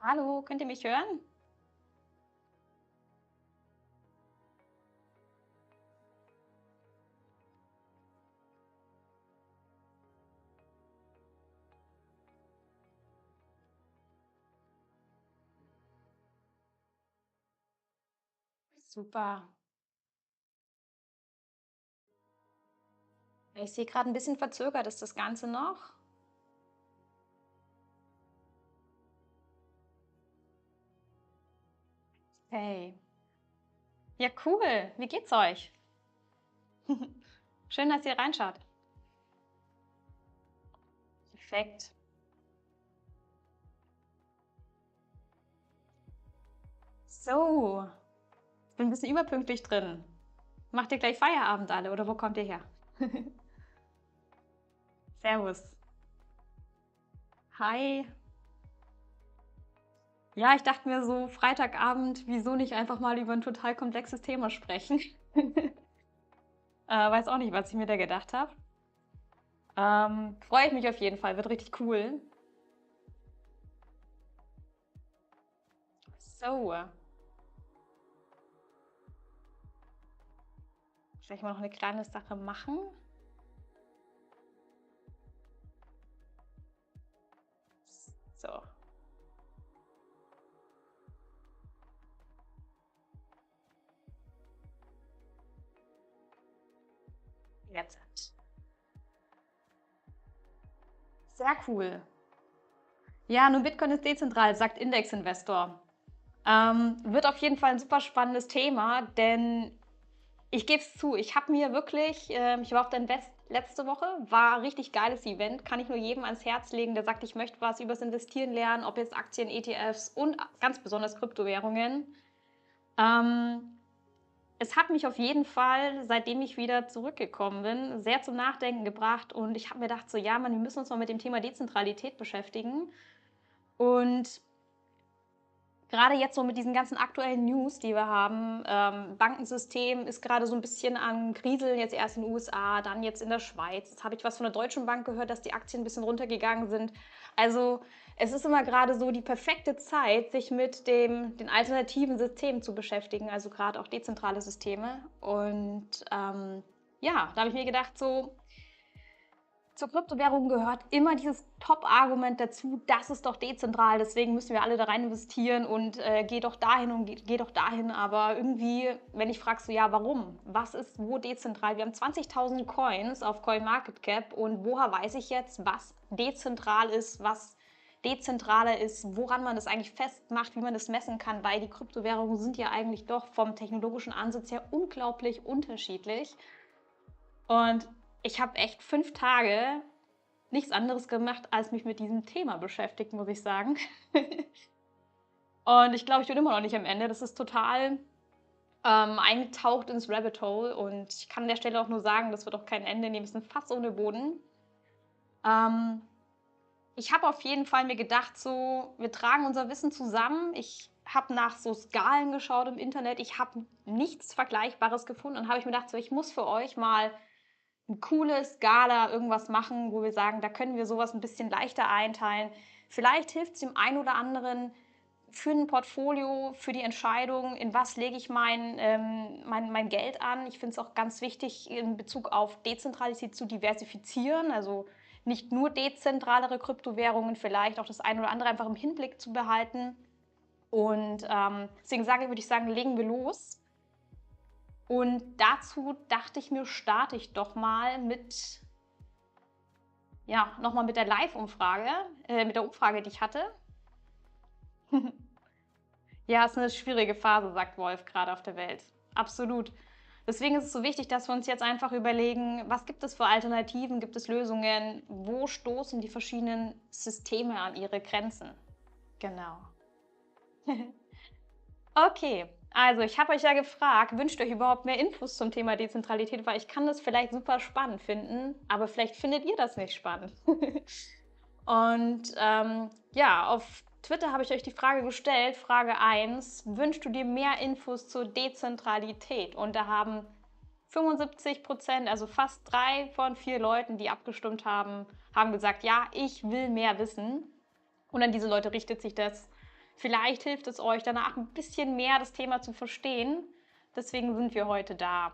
Hallo, könnt ihr mich hören? Super. Ich sehe gerade ein bisschen verzögert ist das Ganze noch. Hey. Ja, cool. Wie geht's euch? Schön, dass ihr reinschaut. Perfekt. So, ich bin ein bisschen überpünktlich drin. Macht ihr gleich Feierabend alle oder wo kommt ihr her? Servus. Hi. Ja, ich dachte mir so, Freitagabend, wieso nicht einfach mal über ein total komplexes Thema sprechen? Weiß auch nicht, was ich mir da gedacht habe. Freue ich mich auf jeden Fall, wird richtig cool. So, vielleicht mal noch eine kleine Sache machen. So, jetzt. Sehr cool. Ja, nur Bitcoin ist dezentral, sagt Index-Investor. Wird auf jeden Fall ein super spannendes Thema, denn ich gebe es zu, ich habe mir wirklich, ich war auf der Invest letzte Woche, war ein richtig geiles Event, kann ich nur jedem ans Herz legen, der sagt, ich möchte was übers Investieren lernen, ob jetzt Aktien, ETFs und ganz besonders Kryptowährungen. Ähm, Es hat mich auf jeden Fall, seitdem ich wieder zurückgekommen bin, sehr zum Nachdenken gebracht und ich habe mir gedacht, so ja, Mann, wir müssen uns mal mit dem Thema Dezentralität beschäftigen. Und gerade jetzt so mit diesen ganzen aktuellen News, die wir haben, Bankensystem ist gerade so ein bisschen an Kriseln, jetzt erst in den USA, dann jetzt in der Schweiz. Jetzt habe ich was von der Deutschen Bank gehört, dass die Aktien ein bisschen runtergegangen sind. Also es ist immer gerade so die perfekte Zeit, sich mit den alternativen Systemen zu beschäftigen, also gerade auch dezentrale Systeme. Und ja, da habe ich mir gedacht, so zur Kryptowährung gehört immer dieses Top-Argument dazu, das ist doch dezentral, deswegen müssen wir alle da rein investieren und geh doch dahin und geh doch dahin. Aber irgendwie, wenn ich frage, so ja, warum? Was ist wo dezentral? Wir haben 20.000 Coins auf CoinMarketCap und woher weiß ich jetzt, was dezentral ist, was dezentraler ist, woran man das eigentlich festmacht, wie man das messen kann, weil die Kryptowährungen sind ja eigentlich doch vom technologischen Ansatz her unglaublich unterschiedlich. Und ich habe echt 5 Tage nichts anderes gemacht, als mich mit diesem Thema beschäftigt, muss ich sagen. Und ich glaube, ich bin immer noch nicht am Ende. Das ist total eingetaucht ins Rabbit Hole. Und ich kann an der Stelle auch nur sagen, das wird auch kein Ende nehmen. Es ist ein Fass ohne Boden. Ähm, Ich habe auf jeden Fall mir gedacht, so, wir tragen unser Wissen zusammen. Ich habe nach so Skalen geschaut im Internet. Ich habe nichts Vergleichbares gefunden und habe ich mir gedacht, so, ich muss für euch mal eine coole Skala irgendwas machen, wo wir sagen, da können wir sowas ein bisschen leichter einteilen. Vielleicht hilft es dem einen oder anderen für ein Portfolio, für die Entscheidung, in was lege ich mein Geld an. Ich finde es auch ganz wichtig, in Bezug auf Dezentralität zu diversifizieren, also nicht nur dezentralere Kryptowährungen, vielleicht auch das eine oder andere einfach im Hinblick zu behalten. Und deswegen würde ich sagen, legen wir los. Und dazu dachte ich mir, starte ich doch mal mit, ja, nochmal mit der Live-Umfrage, mit der Umfrage, die ich hatte. Ja, es ist eine schwierige Phase, sagt Wolf, gerade auf der Welt. Absolut. Deswegen ist es so wichtig, dass wir uns jetzt einfach überlegen, was gibt es für Alternativen, gibt es Lösungen, wo stoßen die verschiedenen Systeme an ihre Grenzen? Genau. Okay, also ich habe euch ja gefragt, wünscht euch überhaupt mehr Infos zum Thema Dezentralität, weil ich kann das vielleicht super spannend finden, aber vielleicht findet ihr das nicht spannend. Und ja, auf Twitter habe ich euch die Frage gestellt, Frage 1: wünschst du dir mehr Infos zur Dezentralität? Und da haben 75%, also fast 3 von 4 Leuten, die abgestimmt haben, haben gesagt, ja, ich will mehr wissen. Und an diese Leute richtet sich das. Vielleicht hilft es euch danach ein bisschen mehr das Thema zu verstehen. Deswegen sind wir heute da.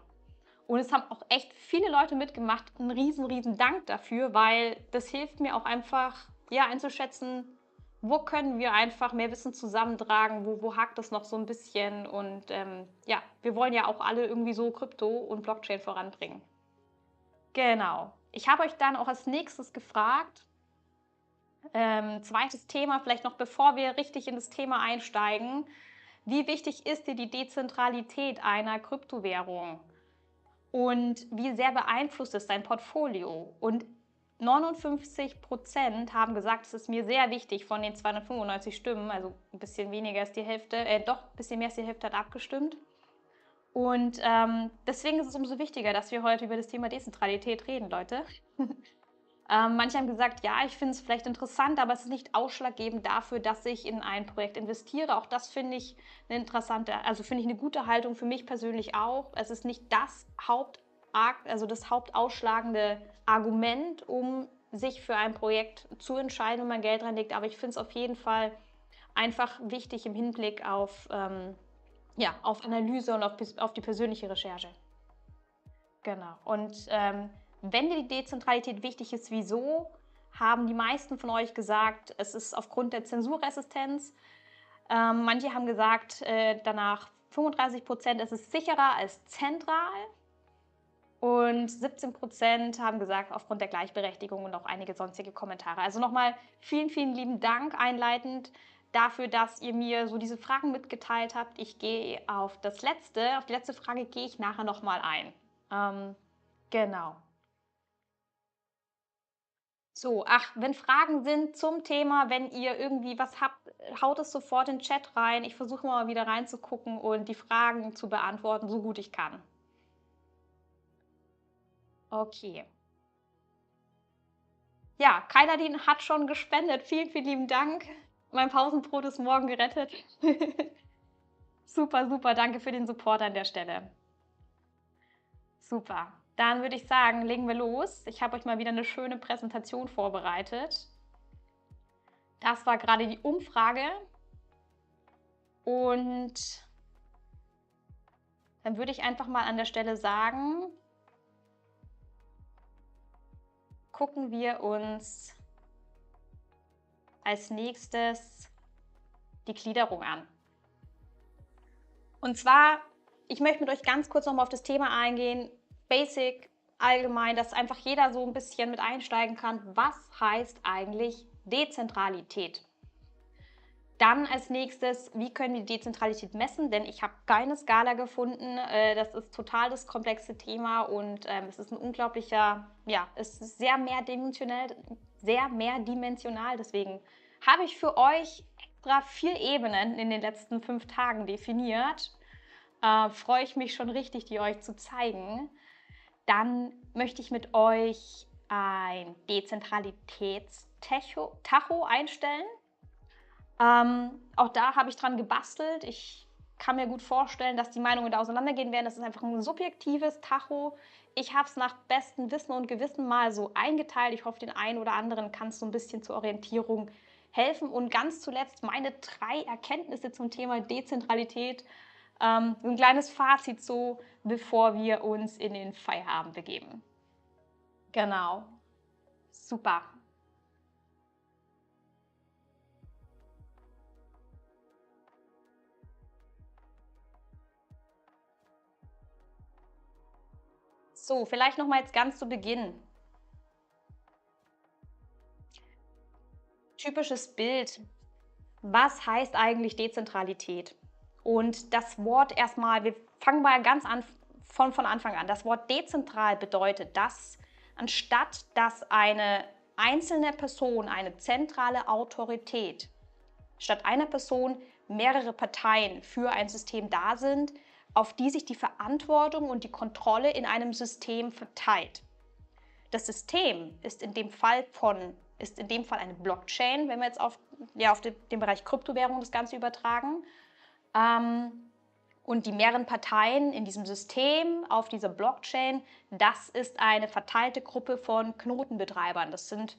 Und es haben auch echt viele Leute mitgemacht. Ein riesen Dank dafür, weil das hilft mir auch einfach, ja, einzuschätzen, wo können wir einfach mehr Wissen zusammentragen, wo hakt es noch so ein bisschen. Und ja, wir wollen ja auch alle irgendwie so Krypto und Blockchain voranbringen. Genau. Ich habe euch dann auch als nächstes gefragt, zweites Thema, vielleicht noch bevor wir richtig in das Thema einsteigen. Wie wichtig ist dir die Dezentralität einer Kryptowährung? Und wie sehr beeinflusst es dein Portfolio? Und 59% haben gesagt, es ist mir sehr wichtig von den 295 Stimmen, also ein bisschen weniger als die Hälfte, doch ein bisschen mehr als die Hälfte hat abgestimmt. Und deswegen ist es umso wichtiger, dass wir heute über das Thema Dezentralität reden, Leute. Manche haben gesagt, ja, ich finde es vielleicht interessant, aber es ist nicht ausschlaggebend dafür, dass ich in ein Projekt investiere. Auch das finde ich eine interessante, also finde ich eine gute Haltung für mich persönlich auch. Es ist nicht das also das hauptausschlagende Argument, um sich für ein Projekt zu entscheiden, wenn man Geld reinlegt. Aber ich finde es auf jeden Fall einfach wichtig im Hinblick auf, ja, auf Analyse und auf die persönliche Recherche. Genau. Und wenn dir die Dezentralität wichtig ist, wieso? Haben die meisten von euch gesagt, es ist aufgrund der Zensurresistenz. Manche haben gesagt, danach 35%, es ist sicherer als zentral. Und 17% haben gesagt, aufgrund der Gleichberechtigung und auch einige sonstige Kommentare. Also nochmal vielen lieben Dank einleitend dafür, dass ihr mir so diese Fragen mitgeteilt habt. Ich gehe auf die letzte Frage gehe ich nachher nochmal ein. Genau. So, ach, wenn Fragen sind zum Thema, wenn ihr irgendwie was habt, haut es sofort in den Chat rein. Ich versuche mal wieder reinzugucken und die Fragen zu beantworten, so gut ich kann. Okay. Ja, Kailadin hat schon gespendet. Vielen lieben Dank. Mein Pausenbrot ist morgen gerettet. Super, danke für den Support an der Stelle. Super. Dann würde ich sagen, legen wir los. Ich habe euch mal wieder eine schöne Präsentation vorbereitet. Das war gerade die Umfrage. Und dann würde ich einfach mal an der Stelle sagen, gucken wir uns als nächstes die Gliederung an. Und zwar, ich möchte mit euch ganz kurz nochmal auf das Thema eingehen, Basic, allgemein, dass einfach jeder so ein bisschen mit einsteigen kann. Was heißt eigentlich Dezentralität? Dann als nächstes, wie können wir die Dezentralität messen? Denn ich habe keine Skala gefunden. Das ist total das komplexe Thema und es ist ein unglaublicher, ja, es ist sehr mehrdimensional. Deswegen habe ich für euch extra 4 Ebenen in den letzten 5 Tagen definiert. Freue ich mich schon richtig, die euch zu zeigen. Dann möchte ich mit euch ein Dezentralitätstacho einstellen. Auch da habe ich dran gebastelt. Ich kann mir gut vorstellen, dass die Meinungen da auseinandergehen werden. Das ist einfach ein subjektives Tacho. Ich habe es nach bestem Wissen und Gewissen mal so eingeteilt. Ich hoffe, den einen oder anderen kann es so ein bisschen zur Orientierung helfen. Und ganz zuletzt meine 3 Erkenntnisse zum Thema Dezentralität. Ein kleines Fazit so, bevor wir uns in den Feierabend begeben. Genau. Super. So, vielleicht noch mal jetzt ganz zu Beginn. Typisches Bild. Was heißt eigentlich Dezentralität? Und das Wort erstmal, wir fangen mal ganz an von Anfang an. Das Wort dezentral bedeutet, dass anstatt dass eine einzelne Person, eine zentrale Autorität, statt einer Person mehrere Parteien für ein System da sind, auf die sich die Verantwortung und die Kontrolle in einem System verteilt. Das System ist in dem Fall eine Blockchain, wenn wir jetzt auf den Bereich Kryptowährung das Ganze übertragen. Und die mehreren Parteien in diesem System auf dieser Blockchain, das ist eine verteilte Gruppe von Knotenbetreibern. Das sind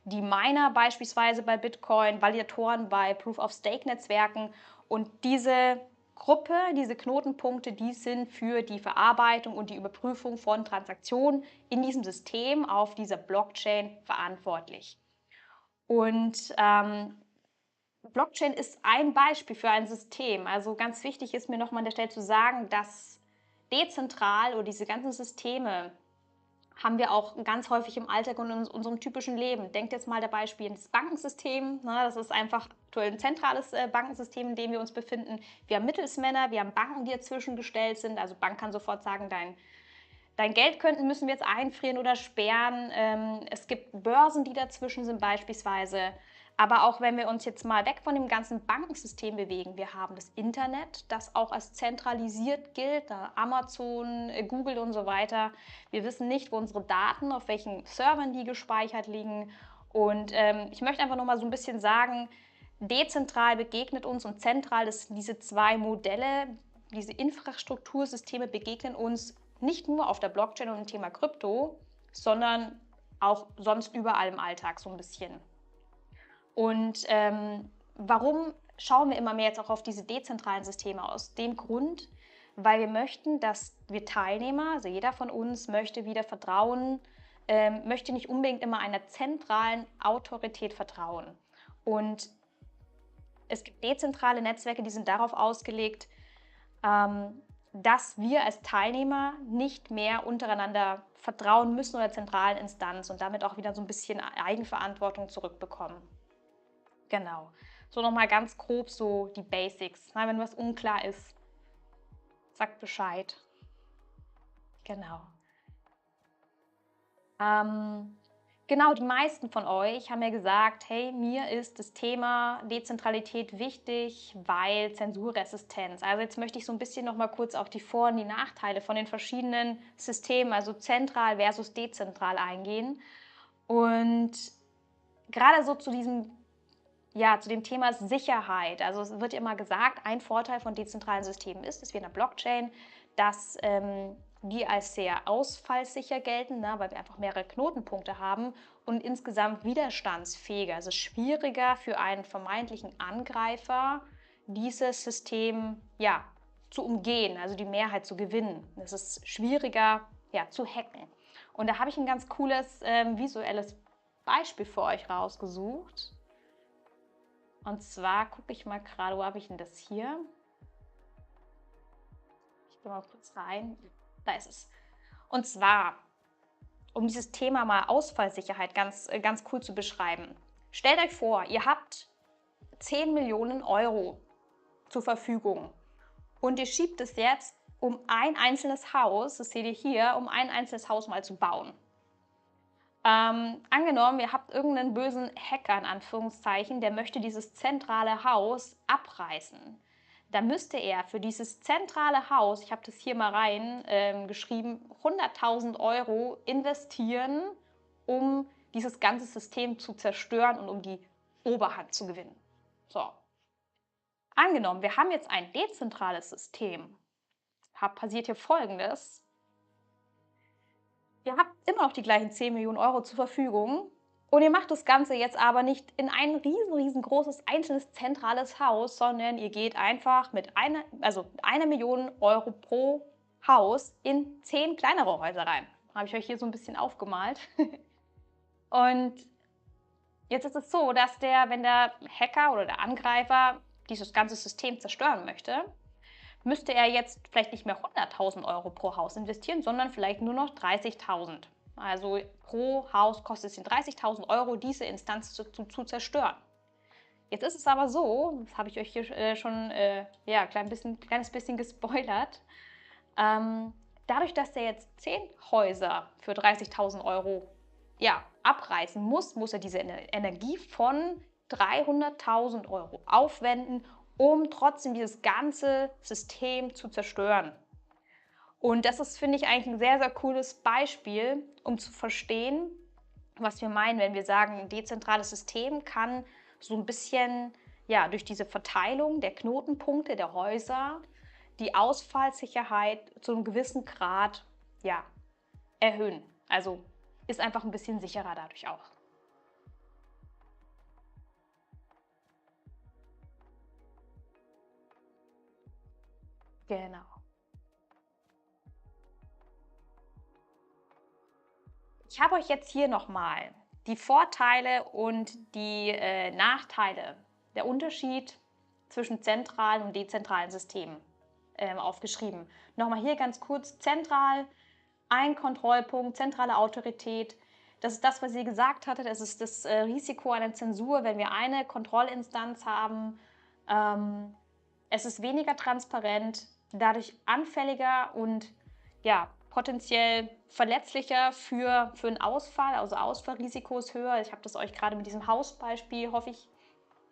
die Miner beispielsweise bei Bitcoin, Validatoren bei Proof-of-Stake-Netzwerken. Und diese Gruppe, diese Knotenpunkte, die sind für die Verarbeitung und die Überprüfung von Transaktionen in diesem System auf dieser Blockchain verantwortlich. Und Blockchain ist ein Beispiel für ein System. Also ganz wichtig ist mir nochmal an der Stelle zu sagen, dass dezentral oder diese ganzen Systeme haben wir auch ganz häufig im Alltag und in unserem typischen Leben. Denkt jetzt mal dabei Beispiel ins Bankensystem. Ne? Das ist einfach aktuell ein zentrales Bankensystem, in dem wir uns befinden. Wir haben Mittelsmänner, wir haben Banken, die dazwischen gestellt sind. Also Bank kann sofort sagen, dein Geld müssen wir jetzt einfrieren oder sperren. Es gibt Börsen, die dazwischen sind beispielsweise. Aber auch wenn wir uns jetzt mal weg von dem ganzen Bankensystem bewegen, wir haben das Internet, das auch als zentralisiert gilt, Amazon, Google und so weiter. Wir wissen nicht, wo unsere Daten, auf welchen Servern die gespeichert liegen. Und ich möchte einfach noch mal so ein bisschen sagen, dezentral begegnet uns und zentral, das sind diese zwei Modelle, diese Infrastruktursysteme begegnen uns nicht nur auf der Blockchain und im Thema Krypto, sondern auch sonst überall im Alltag so ein bisschen. Und warum schauen wir immer mehr jetzt auch auf diese dezentralen Systeme? Aus dem Grund, weil wir möchten, dass wir Teilnehmer, also jeder von uns möchte wieder vertrauen, möchte nicht unbedingt immer einer zentralen Autorität vertrauen. Und es gibt dezentrale Netzwerke, die sind darauf ausgelegt, dass wir als Teilnehmer nicht mehr untereinander vertrauen müssen oder zentralen Instanz und damit auch wieder so ein bisschen Eigenverantwortung zurückbekommen. Genau. So nochmal ganz grob so die Basics. Na, wenn was unklar ist, sagt Bescheid. Genau. Genau, die meisten von euch haben ja gesagt, hey, mir ist das Thema Dezentralität wichtig, weil Zensurresistenz. Also jetzt möchte ich so ein bisschen noch mal kurz auf die Vor- und die Nachteile von den verschiedenen Systemen, also zentral versus dezentral eingehen. Und gerade so zu dem Thema Sicherheit. Also es wird immer gesagt, ein Vorteil von dezentralen Systemen ist, dass wir in der Blockchain, dass die als sehr ausfallsicher gelten, ne, weil wir einfach mehrere Knotenpunkte haben und insgesamt widerstandsfähiger. Es ist schwieriger für einen vermeintlichen Angreifer, dieses System zu umgehen, also die Mehrheit zu gewinnen. Es ist schwieriger zu hacken. Und da habe ich ein ganz cooles visuelles Beispiel für euch rausgesucht. Und zwar gucke ich mal gerade, wo habe ich denn das hier? Ich gehe mal kurz rein. Da ist es. Und zwar, um dieses Thema mal Ausfallsicherheit ganz cool zu beschreiben. Stellt euch vor, ihr habt 10 Millionen Euro zur Verfügung und ihr schiebt es jetzt, um ein einzelnes Haus, das seht ihr hier, um ein einzelnes Haus mal zu bauen. Angenommen, ihr habt irgendeinen bösen Hacker in Anführungszeichen, der möchte dieses zentrale Haus abreißen. Da müsste er für dieses zentrale Haus, ich habe das hier mal rein geschrieben, 100.000 Euro investieren, um dieses ganze System zu zerstören und um die Oberhand zu gewinnen. So. Angenommen, wir haben jetzt ein dezentrales System. Passiert hier Folgendes. Ihr habt immer noch die gleichen 10 Millionen Euro zur Verfügung und ihr macht das Ganze jetzt aber nicht in ein riesengroßes einzelnes zentrales Haus, sondern ihr geht einfach mit einer Million Euro pro Haus in 10 kleinere Häuser rein. Habe ich euch hier so ein bisschen aufgemalt. Und jetzt ist es so, dass wenn der Hacker oder der Angreifer dieses ganze System zerstören möchte, müsste er jetzt vielleicht nicht mehr 100.000 Euro pro Haus investieren, sondern vielleicht nur noch 30.000. Also pro Haus kostet es ihn 30.000 Euro, diese Instanz zu zerstören. Jetzt ist es aber so, das habe ich euch hier schon kleines bisschen gespoilert, dadurch, dass er jetzt 10 Häuser für 30.000 Euro abreißen muss, muss er diese Energie von 300.000 Euro aufwenden, um trotzdem dieses ganze System zu zerstören. Und das ist, finde ich, eigentlich ein sehr, sehr cooles Beispiel, um zu verstehen, was wir meinen, wenn wir sagen, ein dezentrales System kann so ein bisschen durch diese Verteilung der Knotenpunkte, der Häuser, die Ausfallsicherheit zu einem gewissen Grad erhöhen. Also ist einfach ein bisschen sicherer dadurch auch. Genau. Ich habe euch jetzt hier nochmal die Vorteile und die Nachteile, der Unterschied zwischen zentralen und dezentralen Systemen aufgeschrieben. Nochmal hier ganz kurz: zentral, ein Kontrollpunkt, zentrale Autorität. Das ist das, was sie gesagt hatte. Das ist das Risiko einer Zensur, wenn wir eine Kontrollinstanz haben. Ähm, Es ist weniger transparent, dadurch anfälliger und ja, potenziell verletzlicher für einen Ausfall. Also Ausfallrisiko ist höher. Ich habe das euch gerade mit diesem Hausbeispiel, hoffe ich,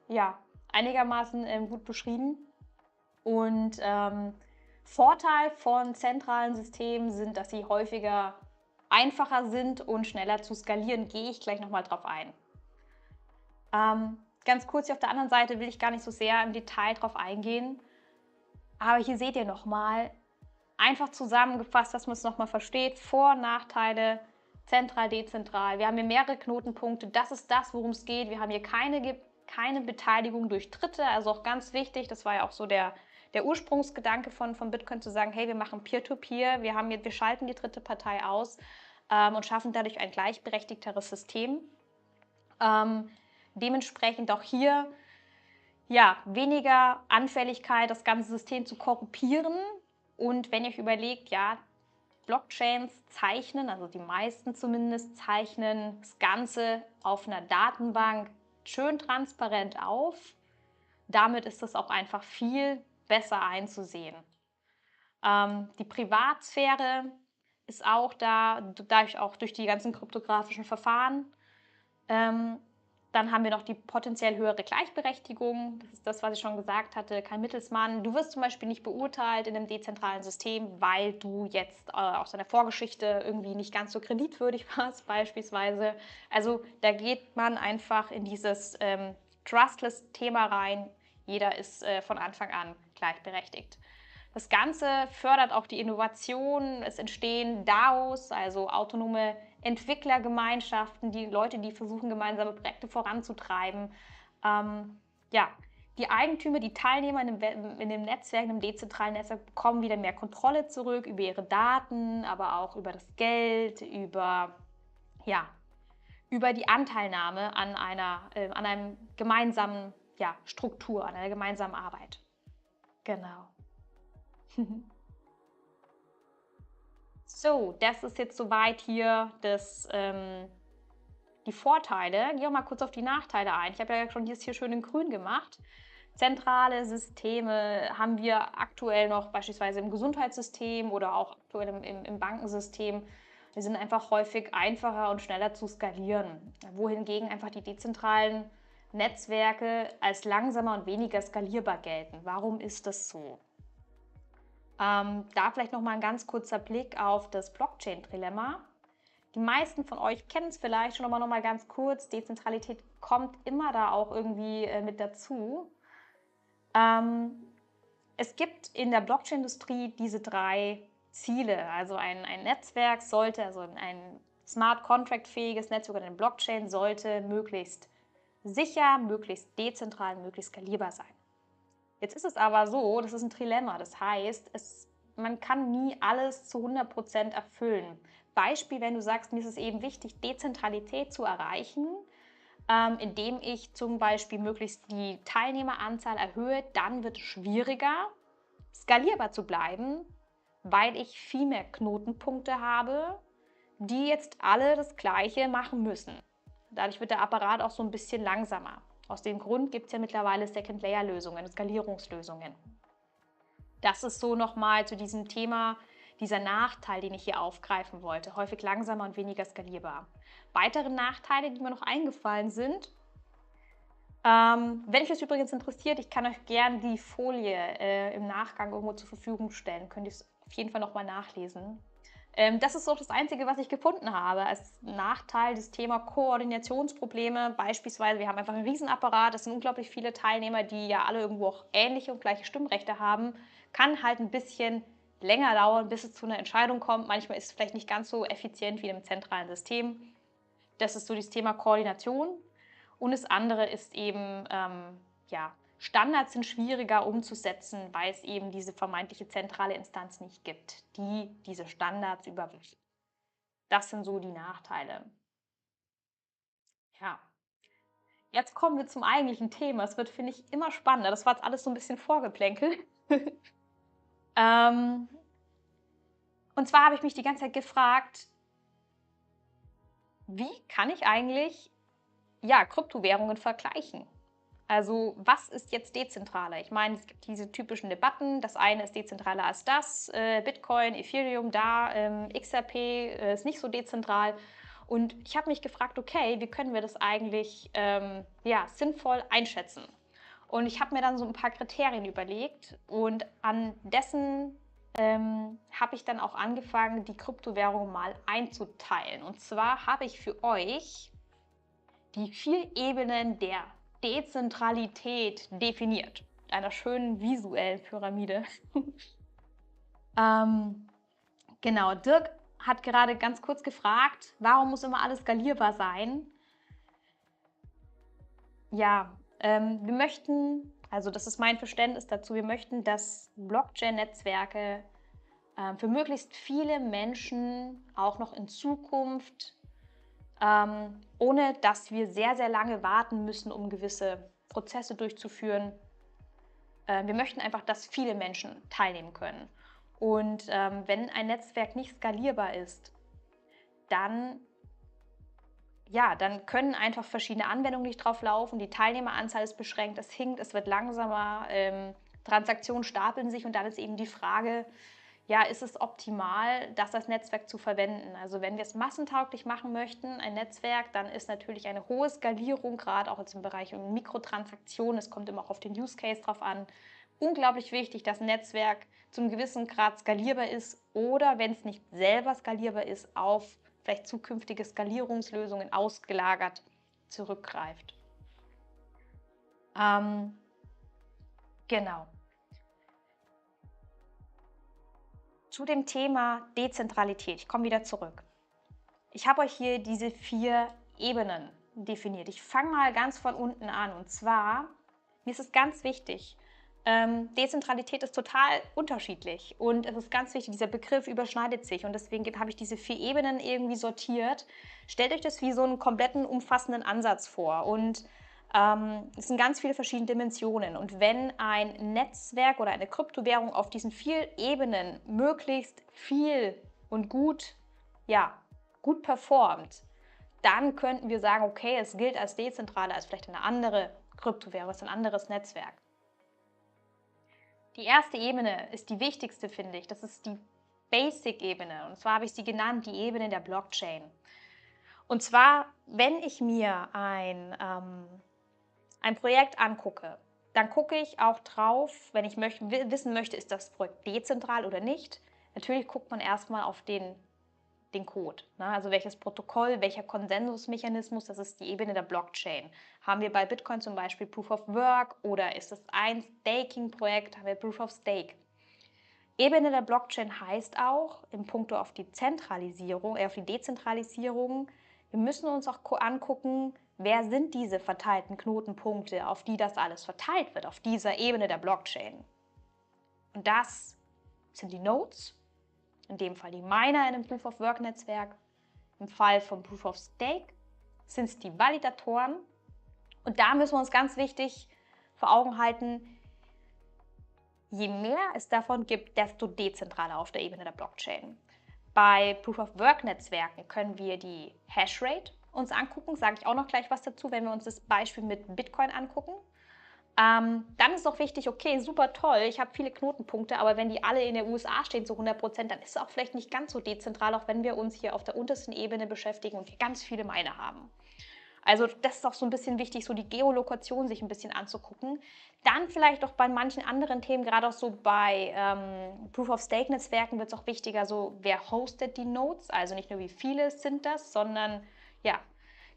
ja, einigermaßen gut beschrieben. Und Vorteil von zentralen Systemen sind, dass sie häufiger einfacher sind und schneller zu skalieren. Gehe ich gleich nochmal drauf ein. Ganz kurz hier auf der anderen Seite will ich gar nicht so sehr im Detail drauf eingehen. Aber hier seht ihr nochmal, einfach zusammengefasst, dass man es nochmal versteht: Vor- und Nachteile, zentral, dezentral. Wir haben hier mehrere Knotenpunkte. Das ist das, worum es geht. Wir haben hier keine Beteiligung durch Dritte. Also auch ganz wichtig, das war ja auch so der Ursprungsgedanke von Bitcoin, zu sagen, hey, wir machen Peer-to-Peer, wir schalten die dritte Partei aus und schaffen dadurch ein gleichberechtigteres System. Dementsprechend auch hier ja, weniger Anfälligkeit, das ganze System zu korrumpieren. Und wenn ihr euch überlegt, ja, Blockchains zeichnen, also die meisten zumindest, zeichnen das Ganze auf einer Datenbank schön transparent auf. Damit ist das auch einfach viel besser einzusehen. Die Privatsphäre ist auch da, dadurch auch durch die ganzen kryptografischen Verfahren. Dann haben wir noch die potenziell höhere Gleichberechtigung. Das ist das, was ich schon gesagt hatte: kein Mittelsmann. Du wirst zum Beispiel nicht beurteilt in einem dezentralen System, weil du jetzt aus deiner Vorgeschichte irgendwie nicht ganz so kreditwürdig warst, beispielsweise. Also da geht man einfach in dieses Trustless-Thema rein. Jeder ist von Anfang an gleichberechtigt. Das Ganze fördert auch die Innovation. Es entstehen DAOs, also autonome Entwicklergemeinschaften, die Leute, die versuchen, gemeinsame Projekte voranzutreiben. Ja, die Eigentümer, die Teilnehmer in dem Netzwerk, in dem dezentralen Netzwerk, bekommen wieder mehr Kontrolle zurück über ihre Daten, aber auch über das Geld, über die Anteilnahme an einem gemeinsamen Struktur, an einer gemeinsamen Arbeit. Genau. So, das ist jetzt soweit hier die Vorteile. Gehen wir mal kurz auf die Nachteile ein. Ich habe ja schon hier schön in grün gemacht. Zentrale Systeme haben wir aktuell noch beispielsweise im Gesundheitssystem oder auch aktuell im Bankensystem. Die sind einfach häufig einfacher und schneller zu skalieren, wohingegen einfach die dezentralen Netzwerke als langsamer und weniger skalierbar gelten. Warum ist das so? Da vielleicht noch mal ein ganz kurzer Blick auf das Blockchain-Trilemma. Die meisten von euch kennen es vielleicht schon, aber noch mal ganz kurz: Dezentralität kommt immer da auch irgendwie mit dazu. Es gibt in der Blockchain-Industrie diese 3 Ziele. Also ein Netzwerk sollte, also ein Smart Contract-fähiges Netzwerk oder eine Blockchain sollte möglichst sicher, möglichst dezentral, möglichst skalierbar sein. Jetzt ist es aber so, das ist ein Trilemma. Das heißt, man kann nie alles zu 100% erfüllen. Beispiel, wenn du sagst, mir ist es eben wichtig, Dezentralität zu erreichen, indem ich zum Beispiel möglichst die Teilnehmeranzahl erhöhe, dann wird es schwieriger, skalierbar zu bleiben, weil ich viel mehr Knotenpunkte habe, die jetzt alle das Gleiche machen müssen. Dadurch wird der Apparat auch so ein bisschen langsamer. Aus dem Grund gibt es ja mittlerweile Second-Layer-Lösungen, Skalierungslösungen. Das ist so nochmal zu diesem Thema, dieser Nachteil, den ich hier aufgreifen wollte. Häufig langsamer und weniger skalierbar. Weitere Nachteile, die mir noch eingefallen sind: wenn euch das übrigens interessiert, ich kann euch gerne die Folie im Nachgang irgendwo zur Verfügung stellen. Könnt ihr es auf jeden Fall nochmal nachlesen. Das ist auch das Einzige, was ich gefunden habe als Nachteil: das Thema Koordinationsprobleme. Beispielsweise, wir haben einfach einen Riesenapparat, es sind unglaublich viele Teilnehmer, die ja alle irgendwo auch ähnliche und gleiche Stimmrechte haben. Kann halt ein bisschen länger dauern, bis es zu einer Entscheidung kommt. Manchmal ist es vielleicht nicht ganz so effizient wie in einem zentralen System. Das ist so das Thema Koordination. Und das andere ist eben Standards sind schwieriger umzusetzen, weil es eben diese vermeintliche zentrale Instanz nicht gibt, die diese Standards überwacht. Das sind so die Nachteile. Ja, jetzt kommen wir zum eigentlichen Thema. Es wird, finde ich, immer spannender. Das war jetzt alles so ein bisschen Vorgeplänkel. ähm, und zwar habe ich mich die ganze Zeit gefragt, wie kann ich eigentlich Kryptowährungen vergleichen? Also was ist jetzt dezentraler? Ich meine, es gibt diese typischen Debatten. Das eine ist dezentraler als das, Bitcoin, Ethereum da, XRP ist nicht so dezentral. Und ich habe mich gefragt, okay, wie können wir das eigentlich sinnvoll einschätzen? Und ich habe mir dann so ein paar Kriterien überlegt und an dessen habe ich dann auch angefangen, die Kryptowährung mal einzuteilen. Und zwar habe ich für euch die 4 Ebenen der Dezentralität definiert. Mit einer schönen visuellen Pyramide. Genau, Dirk hat gerade ganz kurz gefragt, warum muss immer alles skalierbar sein? Ja, wir möchten, also das ist mein Verständnis dazu, wir möchten, dass Blockchain-Netzwerke für möglichst viele Menschen auch noch in Zukunft ohne dass wir sehr, sehr lange warten müssen, um gewisse Prozesse durchzuführen. Wir möchten einfach, dass viele Menschen teilnehmen können. Und wenn ein Netzwerk nicht skalierbar ist, dann können einfach verschiedene Anwendungen nicht drauf laufen. Die Teilnehmeranzahl ist beschränkt, es hinkt, es wird langsamer, Transaktionen stapeln sich und dann ist eben die Frage, ja, ist es optimal, das Netzwerk zu verwenden? Also wenn wir es massentauglich machen möchten, ein Netzwerk, dann ist natürlich eine hohe Skalierung, gerade auch jetzt im Bereich Mikrotransaktionen, es kommt immer auch auf den Use Case drauf an, unglaublich wichtig, dass ein Netzwerk zu einem gewissen Grad skalierbar ist oder, wenn es nicht selber skalierbar ist, auf vielleicht zukünftige Skalierungslösungen ausgelagert zurückgreift. Genau. Zu dem Thema Dezentralität, ich komme wieder zurück. Ich habe euch hier diese 4 Ebenen definiert. Ich fange mal ganz von unten an und zwar, mir ist es ganz wichtig, Dezentralität ist total unterschiedlich und es ist ganz wichtig, dieser Begriff überschneidet sich und deswegen habe ich diese 4 Ebenen irgendwie sortiert. Stellt euch das wie so einen kompletten, umfassenden Ansatz vor und es sind ganz viele verschiedene Dimensionen. Und wenn ein Netzwerk oder eine Kryptowährung auf diesen 4 Ebenen möglichst viel und gut performt, dann könnten wir sagen, okay, es gilt als dezentraler als vielleicht eine andere Kryptowährung, als ein anderes Netzwerk. Die erste Ebene ist die wichtigste, finde ich. Das ist die Basic-Ebene. Und zwar habe ich sie genannt, die Ebene der Blockchain. Und zwar, wenn ich mir ein Projekt angucke, dann gucke ich auch drauf, wenn ich wissen möchte, ist das Projekt dezentral oder nicht. Natürlich guckt man erstmal auf den Code, ne? Also welches Protokoll, welcher Konsensusmechanismus, das ist die Ebene der Blockchain. Haben wir bei Bitcoin zum Beispiel Proof of Work oder ist es ein Staking-Projekt, haben wir Proof of Stake. Ebene der Blockchain heißt auch, im Punkto auf die auf die Dezentralisierung, wir müssen uns auch angucken, wer sind diese verteilten Knotenpunkte, auf die das alles verteilt wird, auf dieser Ebene der Blockchain. Und das sind die Nodes, in dem Fall die Miner in einem Proof-of-Work-Netzwerk. Im Fall von Proof of Stake sind es die Validatoren. Und da müssen wir uns ganz wichtig vor Augen halten, je mehr es davon gibt, desto dezentraler auf der Ebene der Blockchain. Bei Proof-of-Work-Netzwerken können wir die Hashrate uns angucken, sage ich auch noch gleich was dazu, wenn wir uns das Beispiel mit Bitcoin angucken. Dann ist auch wichtig, okay, super toll, ich habe viele Knotenpunkte, aber wenn die alle in den USA stehen zu 100%, dann ist es auch vielleicht nicht ganz so dezentral, auch wenn wir uns hier auf der untersten Ebene beschäftigen und wir ganz viele Miner haben. Also das ist auch so ein bisschen wichtig, so die Geolokation sich ein bisschen anzugucken. Dann vielleicht auch bei manchen anderen Themen, gerade auch so bei Proof-of-Stake-Netzwerken wird es auch wichtiger, so wer hostet die Nodes, also nicht nur wie viele sind das, sondern ja,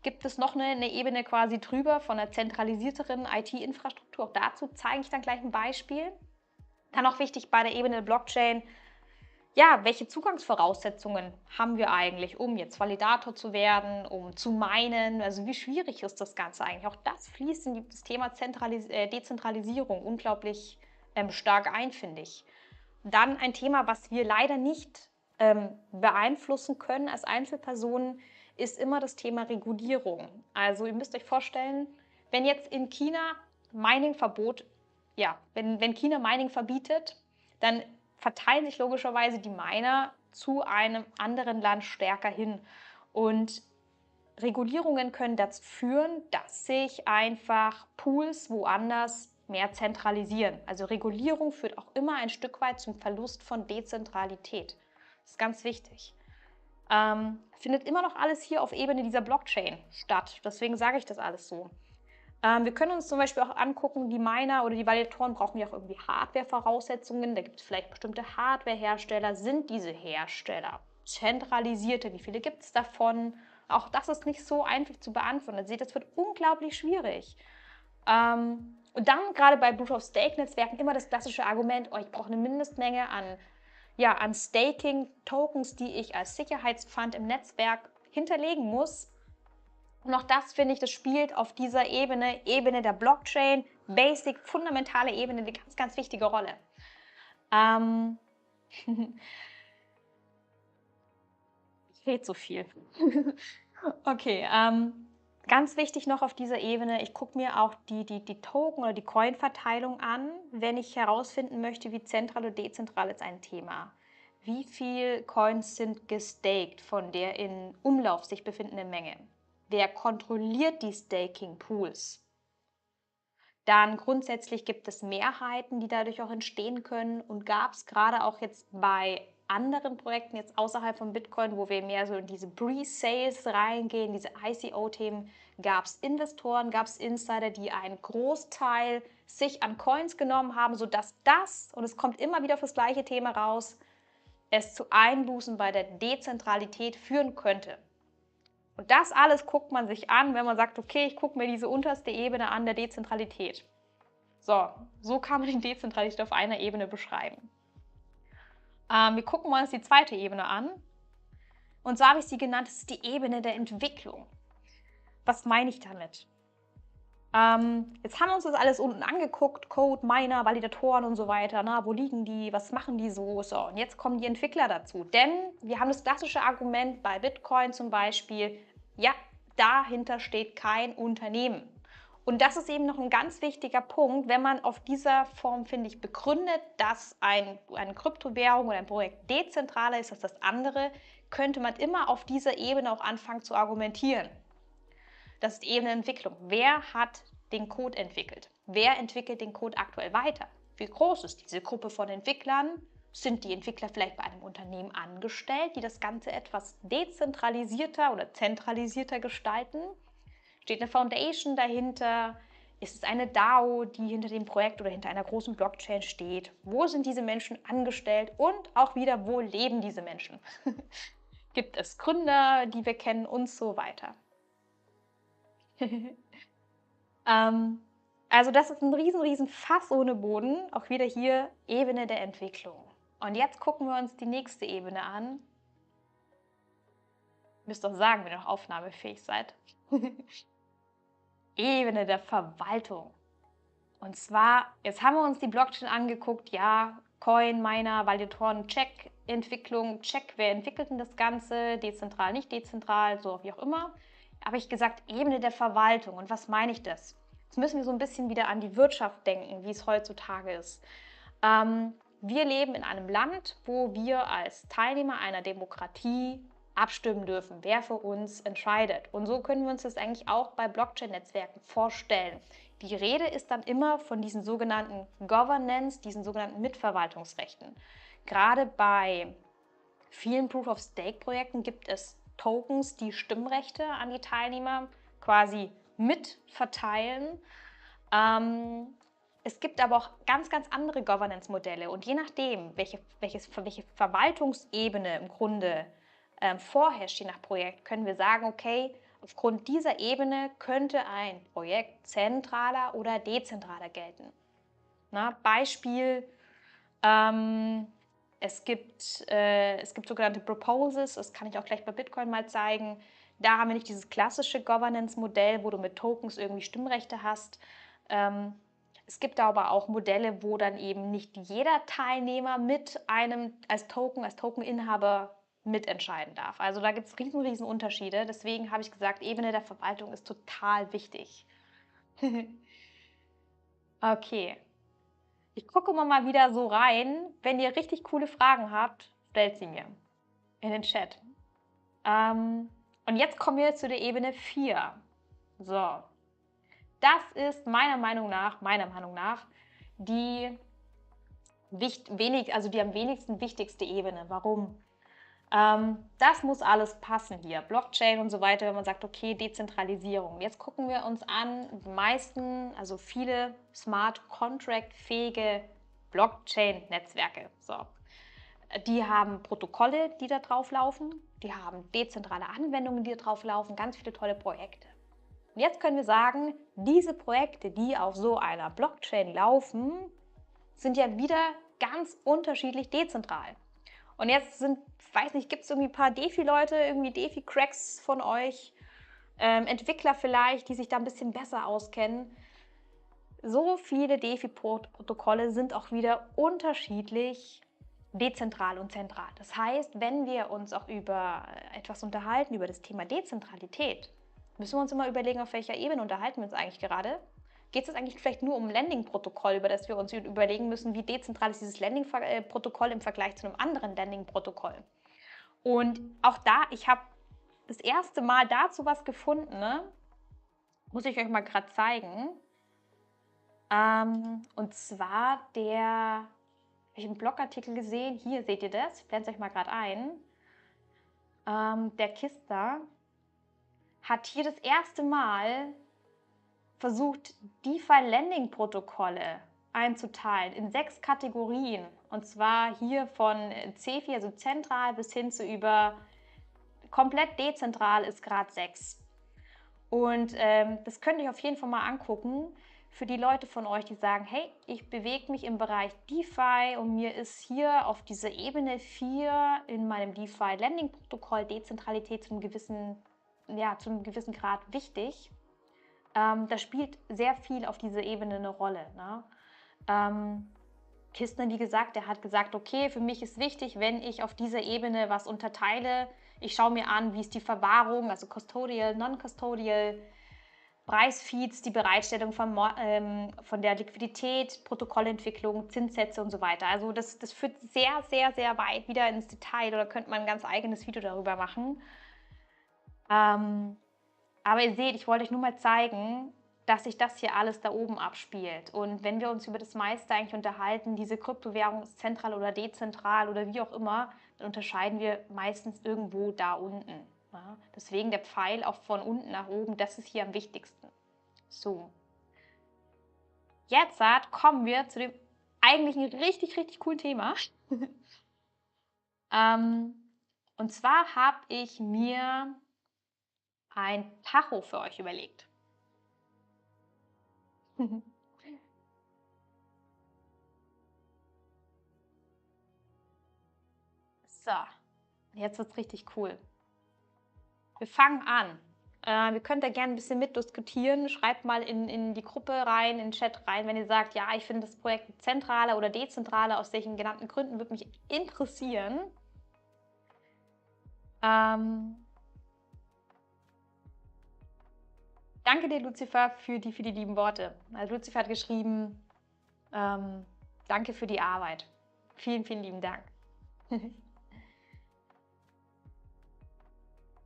gibt es noch eine Ebene quasi drüber von einer zentralisierteren IT-Infrastruktur. Auch dazu zeige ich dann gleich ein Beispiel. Dann auch wichtig bei der Ebene der Blockchain, Ja, welche Zugangsvoraussetzungen haben wir eigentlich, um jetzt Validator zu werden, um zu meinen? Also wie schwierig ist das Ganze eigentlich? Auch das fließt in das Thema Dezentralisierung unglaublich stark ein, finde ich. Dann ein Thema, was wir leider nicht beeinflussen können als Einzelpersonen, ist immer das Thema Regulierung. Also ihr müsst euch vorstellen, wenn jetzt in China Mining-Verbot, ja, wenn China Mining verbietet, dann verteilen sich logischerweise die Miner zu einem anderen Land stärker hin. Und Regulierungen können dazu führen, dass sich einfach Pools woanders mehr zentralisieren. Also Regulierung führt auch immer ein Stück weit zum Verlust von Dezentralität. Das ist ganz wichtig. Findet immer noch alles hier auf Ebene dieser Blockchain statt. Deswegen sage ich das alles so. Wir können uns zum Beispiel auch angucken, die Miner oder die Validatoren brauchen ja auch irgendwie Hardware-Voraussetzungen. Da gibt es vielleicht bestimmte Hardware-Hersteller. Sind diese Hersteller zentralisierte? Wie viele gibt es davon? Auch das ist nicht so einfach zu beantworten. Ihr seht, das wird unglaublich schwierig. Und dann gerade bei Proof-of-Stake-Netzwerken immer das klassische Argument, oh, ich brauche eine Mindestmenge an Staking-Tokens, die ich als Sicherheitspfand im Netzwerk hinterlegen muss. Und auch das, finde ich, das spielt auf dieser Ebene der Blockchain, Basic, fundamentale Ebene, eine ganz, ganz wichtige Rolle. Ich rede so viel. Okay, ganz wichtig noch auf dieser Ebene, ich gucke mir auch die Token- oder die Coin-Verteilung an, wenn ich herausfinden möchte, wie zentral oder dezentral ist ein Thema. Wie viel Coins sind gestaked von der in Umlauf sich befindenden Menge? Wer kontrolliert die Staking-Pools? Dann grundsätzlich gibt es Mehrheiten, die dadurch auch entstehen können und gab es gerade auch jetzt bei anderen Projekten jetzt außerhalb von Bitcoin, wo wir mehr so in diese Pre-Sales reingehen, diese ICO-Themen, gab es Investoren, gab es Insider, die einen Großteil sich an Coins genommen haben, sodass das, und es kommt immer wieder auf das gleiche Thema raus, es zu Einbußen bei der Dezentralität führen könnte. Und das alles guckt man sich an, wenn man sagt, okay, ich gucke mir diese unterste Ebene an der Dezentralität. So kann man die Dezentralität auf einer Ebene beschreiben. Wir gucken uns die zweite Ebene an. Und so habe ich sie genannt, das ist die Ebene der Entwicklung. Was meine ich damit? Jetzt haben wir uns das alles unten angeguckt, Code, Miner, Validatoren und so weiter. Na, wo liegen die? Was machen die so? So, und jetzt kommen die Entwickler dazu. Denn wir haben das klassische Argument bei Bitcoin zum Beispiel, ja, dahinter steht kein Unternehmen. Und das ist eben noch ein ganz wichtiger Punkt, wenn man auf dieser Form, finde ich, begründet, dass eine Kryptowährung oder ein Projekt dezentraler ist als das andere, könnte man immer auf dieser Ebene auch anfangen zu argumentieren. Das ist eben eine Entwicklung. Wer hat den Code entwickelt? Wer entwickelt den Code aktuell weiter? Wie groß ist diese Gruppe von Entwicklern? Sind die Entwickler vielleicht bei einem Unternehmen angestellt, die das Ganze etwas dezentralisierter oder zentralisierter gestalten? Steht eine Foundation dahinter? Ist es eine DAO, die hinter dem Projekt oder hinter einer großen Blockchain steht? Wo sind diese Menschen angestellt? Und auch wieder, wo leben diese Menschen? Gibt es Gründer, die wir kennen und so weiter? Also das ist ein riesen Fass ohne Boden. Auch wieder hier Ebene der Entwicklung. Und jetzt gucken wir uns die nächste Ebene an. Müsst doch sagen, wenn ihr noch aufnahmefähig seid. Ebene der Verwaltung. Und zwar, jetzt haben wir uns die Blockchain angeguckt, ja, Coin, Miner, Validatoren, check, Entwicklung, check, wer entwickelt denn das Ganze, dezentral, nicht dezentral, so wie auch immer. Aber ich gesagt, Ebene der Verwaltung. Und was meine ich das? Jetzt müssen wir so ein bisschen wieder an die Wirtschaft denken, wie es heutzutage ist. Wir leben in einem Land, wo wir als Teilnehmer einer Demokratie abstimmen dürfen, wer für uns entscheidet. Und so können wir uns das eigentlich auch bei Blockchain-Netzwerken vorstellen. Die Rede ist dann immer von diesen sogenannten Governance, diesen sogenannten Mitverwaltungsrechten. Gerade bei vielen Proof-of-Stake-Projekten gibt es Tokens, die Stimmrechte an die Teilnehmer quasi mitverteilen. Es gibt aber auch ganz andere Governance-Modelle und je nachdem, welche Verwaltungsebene im Grunde vorherrscht, je nach Projekt, können wir sagen, okay, aufgrund dieser Ebene könnte ein Projekt zentraler oder dezentraler gelten. Na, Beispiel, Es gibt sogenannte Proposals, das kann ich auch gleich bei Bitcoin mal zeigen. Da haben wir nicht dieses klassische Governance-Modell, wo du mit Tokens irgendwie Stimmrechte hast. Ähm, Es gibt aber auch Modelle, wo dann eben nicht jeder Teilnehmer mit einem als Tokeninhaber mitentscheiden darf. Also da gibt es riesen Unterschiede. Deswegen habe ich gesagt, Ebene der Verwaltung ist total wichtig. Okay. Ich gucke mal wieder so rein. Wenn ihr richtig coole Fragen habt, stellt sie mir in den Chat. Und jetzt kommen wir zu der Ebene 4. So, das ist meiner Meinung nach, die die am wenigsten wichtigste Ebene. Warum? Das muss alles passen hier. Blockchain und so weiter, wenn man sagt, okay, Dezentralisierung. Jetzt gucken wir uns an, also viele Smart Contract-fähige Blockchain-Netzwerke. So. Die haben Protokolle, die da drauf laufen. Die haben dezentrale Anwendungen, die da drauf laufen. Ganz viele tolle Projekte. Und jetzt können wir sagen, diese Projekte, die auf so einer Blockchain laufen, sind ja wieder ganz unterschiedlich dezentral. Und jetzt weiß nicht, gibt es irgendwie ein paar DeFi-Leute, irgendwie DeFi-Cracks von euch, Entwickler vielleicht, die sich da ein bisschen besser auskennen. So viele DeFi-Protokolle sind auch wieder unterschiedlich dezentral und zentral. Das heißt, wenn wir uns auch über etwas unterhalten, über das Thema Dezentralität, müssen wir uns immer überlegen, auf welcher Ebene unterhalten wir uns eigentlich gerade. Geht es eigentlich vielleicht nur um ein Landing-Protokoll, über das wir uns überlegen müssen, wie dezentral ist dieses Landing-Protokoll im Vergleich zu einem anderen Landing-Protokoll? Und auch da, ich habe das erste Mal dazu was gefunden, ne? Muss ich euch mal gerade zeigen. Und zwar habe ich einen Blogartikel gesehen, hier seht ihr das, ich blende es euch mal gerade ein. Der Kister hat hier das erste Mal versucht, DeFi-Landing-Protokolle einzuteilen in 6 Kategorien. Und zwar hier von C4, also zentral, bis hin zu über komplett dezentral ist Grad 6. Und das könnt ihr auf jeden Fall mal angucken für die Leute von euch, die sagen, hey, ich bewege mich im Bereich DeFi und mir ist hier auf dieser Ebene 4 in meinem DeFi-Landing-Protokoll Dezentralität zu einem gewissen Grad wichtig. Da spielt sehr viel auf dieser Ebene eine Rolle. Ne? Kistner, wie gesagt, der hat gesagt, okay, für mich ist wichtig, wenn ich auf dieser Ebene was unterteile, ich schaue mir an, wie ist die Verwahrung, also Custodial, Non-Custodial, Preisfeeds, die Bereitstellung von der Liquidität, Protokollentwicklung, Zinssätze und so weiter. Also das führt sehr weit wieder ins Detail oder könnte man ein ganz eigenes Video darüber machen. Aber ihr seht, ich wollte euch nur mal zeigen, dass sich das hier alles da oben abspielt. Und wenn wir uns über das meiste eigentlich unterhalten, diese Kryptowährung ist zentral oder dezentral oder wie auch immer, dann unterscheiden wir meistens irgendwo da unten. Ja? Deswegen der Pfeil auch von unten nach oben, das ist hier am wichtigsten. So. Jetzt kommen wir zu dem eigentlich ein richtig coolen Thema. Und zwar habe ich mir ein Tacho für euch überlegt. So, jetzt wird es richtig cool. Wir fangen an. Wir können da gerne ein bisschen mitdiskutieren. Schreibt mal in die Gruppe rein, in den Chat rein, wenn ihr sagt, ja, ich finde das Projekt zentraler oder dezentraler, aus welchen genannten Gründen, würde mich interessieren. Danke dir, Lucifer, für die lieben Worte. Also Lucifer hat geschrieben, danke für die Arbeit. Vielen lieben Dank.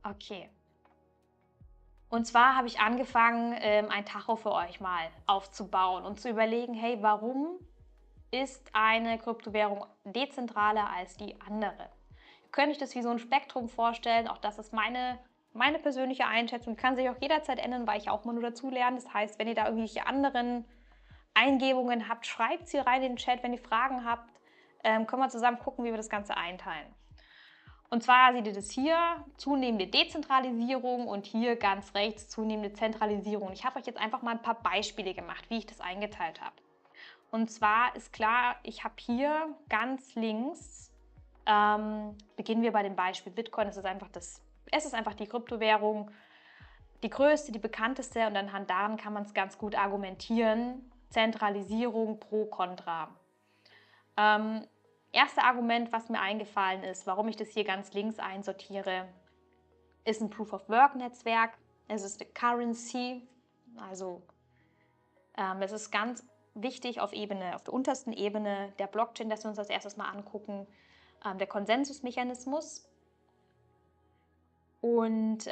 Okay. Und zwar habe ich angefangen, ein Tacho für euch mal aufzubauen und zu überlegen, hey, warum ist eine Kryptowährung dezentraler als die andere? Ihr könnt euch das wie so ein Spektrum vorstellen, auch das ist meine persönliche Einschätzung, kann sich auch jederzeit ändern, weil ich auch mal nur dazu lerne. Das heißt, wenn ihr da irgendwelche anderen Eingebungen habt, schreibt sie rein in den Chat. Wenn ihr Fragen habt, können wir zusammen gucken, wie wir das Ganze einteilen. Und zwar seht ihr das hier, zunehmende Dezentralisierung und hier ganz rechts zunehmende Zentralisierung. Ich habe euch jetzt einfach mal ein paar Beispiele gemacht, wie ich das eingeteilt habe. Und zwar ist klar, ich habe hier ganz links Beginnen wir bei dem Beispiel Bitcoin. Es ist einfach die Kryptowährung, die größte, die bekannteste, und anhand daran kann man es ganz gut argumentieren. Zentralisierung pro Kontra. Erste Argument, was mir eingefallen ist, warum ich das hier ganz links einsortiere, ist ein Proof-of-Work-Netzwerk. Es ist eine Currency, also es ist ganz wichtig auf der untersten Ebene der Blockchain, dass wir uns das erstes mal angucken, der Konsensusmechanismus. Und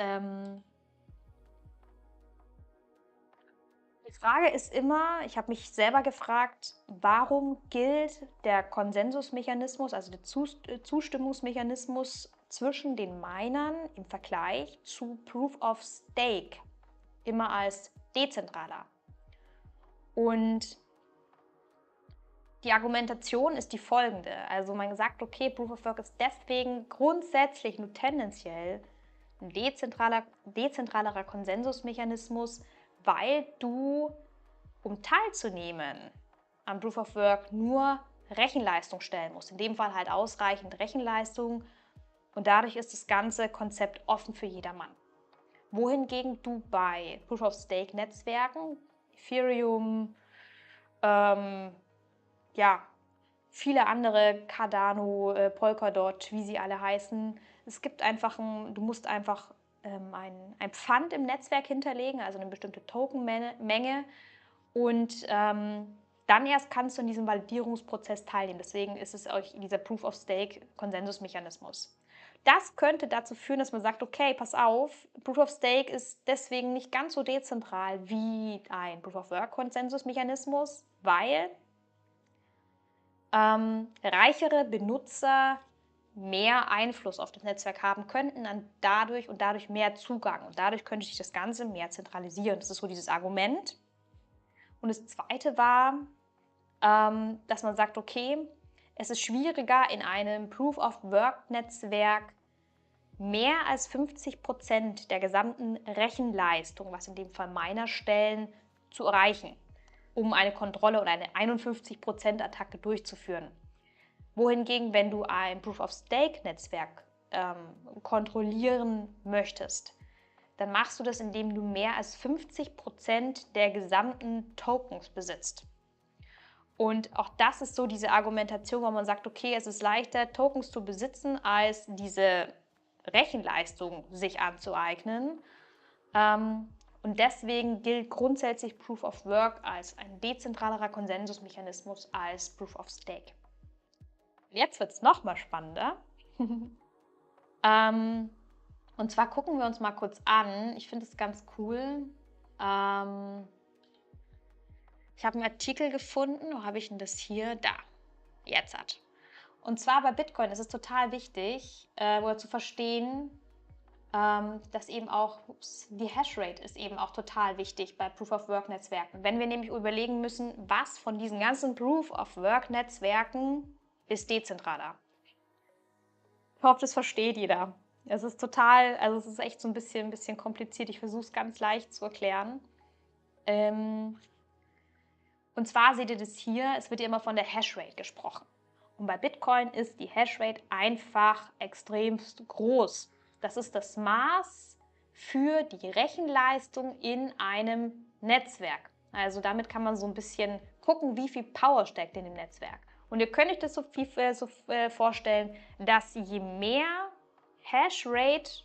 die Frage ist immer, ich habe mich selber gefragt, warum gilt der Konsensusmechanismus, also der Zustimmungsmechanismus zwischen den Minern im Vergleich zu Proof of Stake immer als dezentraler? Und die Argumentation ist die folgende. Also man sagt, okay, Proof of Work ist deswegen grundsätzlich nur tendenziell ein dezentralerer Konsensusmechanismus, weil du, um teilzunehmen am Proof of Work, nur Rechenleistung stellen musst. In dem Fall halt ausreichend Rechenleistung. Und dadurch ist das ganze Konzept offen für jedermann. Wohingegen du bei Proof of Stake Netzwerken, Ethereum, viele andere, Cardano, Polkadot, wie sie alle heißen, du musst einfach ein Pfand im Netzwerk hinterlegen, also eine bestimmte Tokenmenge, und dann erst kannst du in diesem Validierungsprozess teilnehmen. Deswegen ist es euch dieser Proof of Stake Konsensusmechanismus. Das könnte dazu führen, dass man sagt, okay, pass auf, Proof of Stake ist deswegen nicht ganz so dezentral wie ein Proof of Work Konsensusmechanismus, weil reichere Benutzer mehr Einfluss auf das Netzwerk haben könnten und dadurch mehr Zugang. Und dadurch könnte sich das Ganze mehr zentralisieren. Das ist so dieses Argument. Und das Zweite war, dass man sagt, okay, es ist schwieriger, in einem Proof-of-Work-Netzwerk mehr als 50% der gesamten Rechenleistung, was in dem Fall Miner stellen, zu erreichen, um eine Kontrolle oder eine 51%-Attacke durchzuführen. Wohingegen, wenn du ein Proof-of-Stake-Netzwerk kontrollieren möchtest, dann machst du das, indem du mehr als 50% der gesamten Tokens besitzt. Und auch das ist so diese Argumentation, wo man sagt, okay, es ist leichter, Tokens zu besitzen, als diese Rechenleistung sich anzueignen. Und deswegen gilt grundsätzlich Proof of Work als ein dezentralerer Konsensusmechanismus als Proof of Stake. Jetzt wird es nochmal spannender. Und zwar gucken wir uns mal kurz an. Ich finde es ganz cool. Ich habe einen Artikel gefunden. Wo habe ich denn das hier? Da. Jetzt hat. Und zwar bei Bitcoin ist es total wichtig, zu verstehen, dass eben auch die Hashrate ist eben auch total wichtig bei Proof-of-Work-Netzwerken. Wenn wir nämlich überlegen müssen, was von diesen ganzen Proof-of-Work-Netzwerken ist dezentraler. Ich hoffe, das versteht jeder. Es ist echt so ein bisschen kompliziert. Ich versuche es ganz leicht zu erklären. Und zwar seht ihr das hier, es wird ja immer von der Hashrate gesprochen. Und bei Bitcoin ist die Hashrate einfach extremst groß. Das ist das Maß für die Rechenleistung in einem Netzwerk. Also damit kann man so ein bisschen gucken, wie viel Power steckt in dem Netzwerk. Und ihr könnt euch das so vorstellen, dass je mehr Hashrate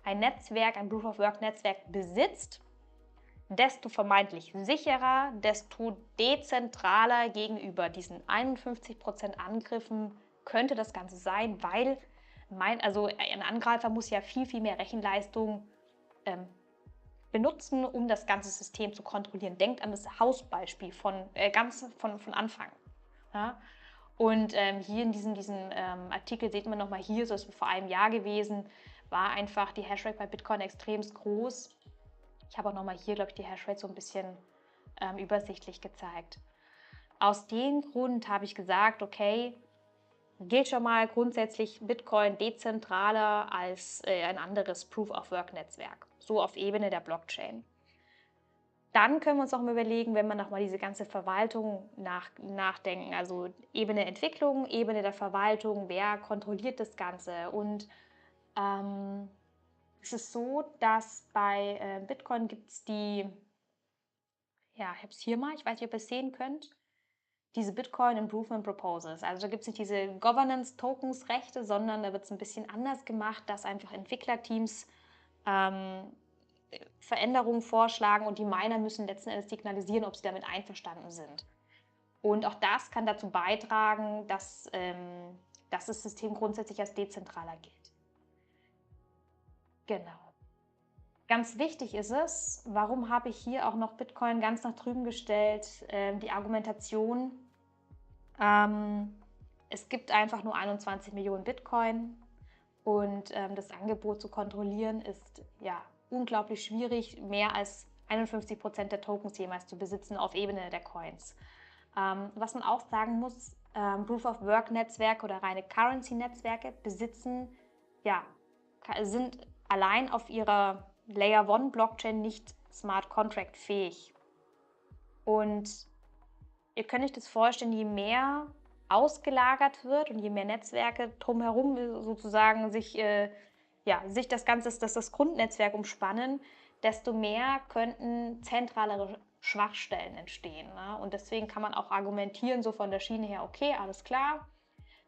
ein Proof-of-Work-Netzwerk besitzt, desto vermeintlich sicherer, desto dezentraler gegenüber diesen 51% Angriffen könnte das Ganze sein, weil ein Angreifer muss ja viel mehr Rechenleistung benutzen, um das ganze System zu kontrollieren. Denkt an das Hausbeispiel von Anfang. Ja? Und hier in diesem Artikel sieht man nochmal hier, so ist es vor einem Jahr gewesen, war einfach die Hashrate bei Bitcoin extrem groß. Ich habe auch nochmal hier, glaube ich, die Hashrate so ein bisschen übersichtlich gezeigt. Aus dem Grund habe ich gesagt, okay, gilt schon mal grundsätzlich Bitcoin dezentraler als ein anderes Proof-of-Work-Netzwerk, so auf Ebene der Blockchain. Dann können wir uns auch mal überlegen, wenn wir nochmal diese ganze Verwaltung nachdenken, also Ebene Entwicklung, Ebene der Verwaltung, wer kontrolliert das Ganze? Und ähm, es ist so, dass bei Bitcoin gibt es die, ja, ich habe es hier mal, ich weiß nicht, ob ihr es sehen könnt, diese Bitcoin Improvement Proposals. Also da gibt es nicht diese Governance-Tokens-Rechte, sondern da wird es ein bisschen anders gemacht, dass einfach Entwicklerteams ähm, Veränderungen vorschlagen und die Miner müssen letzten Endes signalisieren, ob sie damit einverstanden sind. Und auch das kann dazu beitragen, dass das System grundsätzlich als dezentraler gilt. Genau. Ganz wichtig ist es, warum habe ich hier auch noch Bitcoin ganz nach drüben gestellt, die Argumentation, ähm, es gibt einfach nur 21 Millionen Bitcoin und das Angebot zu kontrollieren ist ja unglaublich schwierig, mehr als 51% der Tokens jemals zu besitzen auf Ebene der Coins. Was man auch sagen muss, Proof-of-Work-Netzwerke oder reine Currency-Netzwerke ja, sind allein auf ihrer Layer-1-Blockchain nicht Smart Contract fähig. Und ihr könnt euch das vorstellen, je mehr ausgelagert wird und je mehr Netzwerke drumherum sozusagen sich das Ganze, das Grundnetzwerk umspannen, desto mehr könnten zentralere Schwachstellen entstehen. Ne? Und deswegen kann man auch argumentieren, so von der Schiene her, okay, alles klar,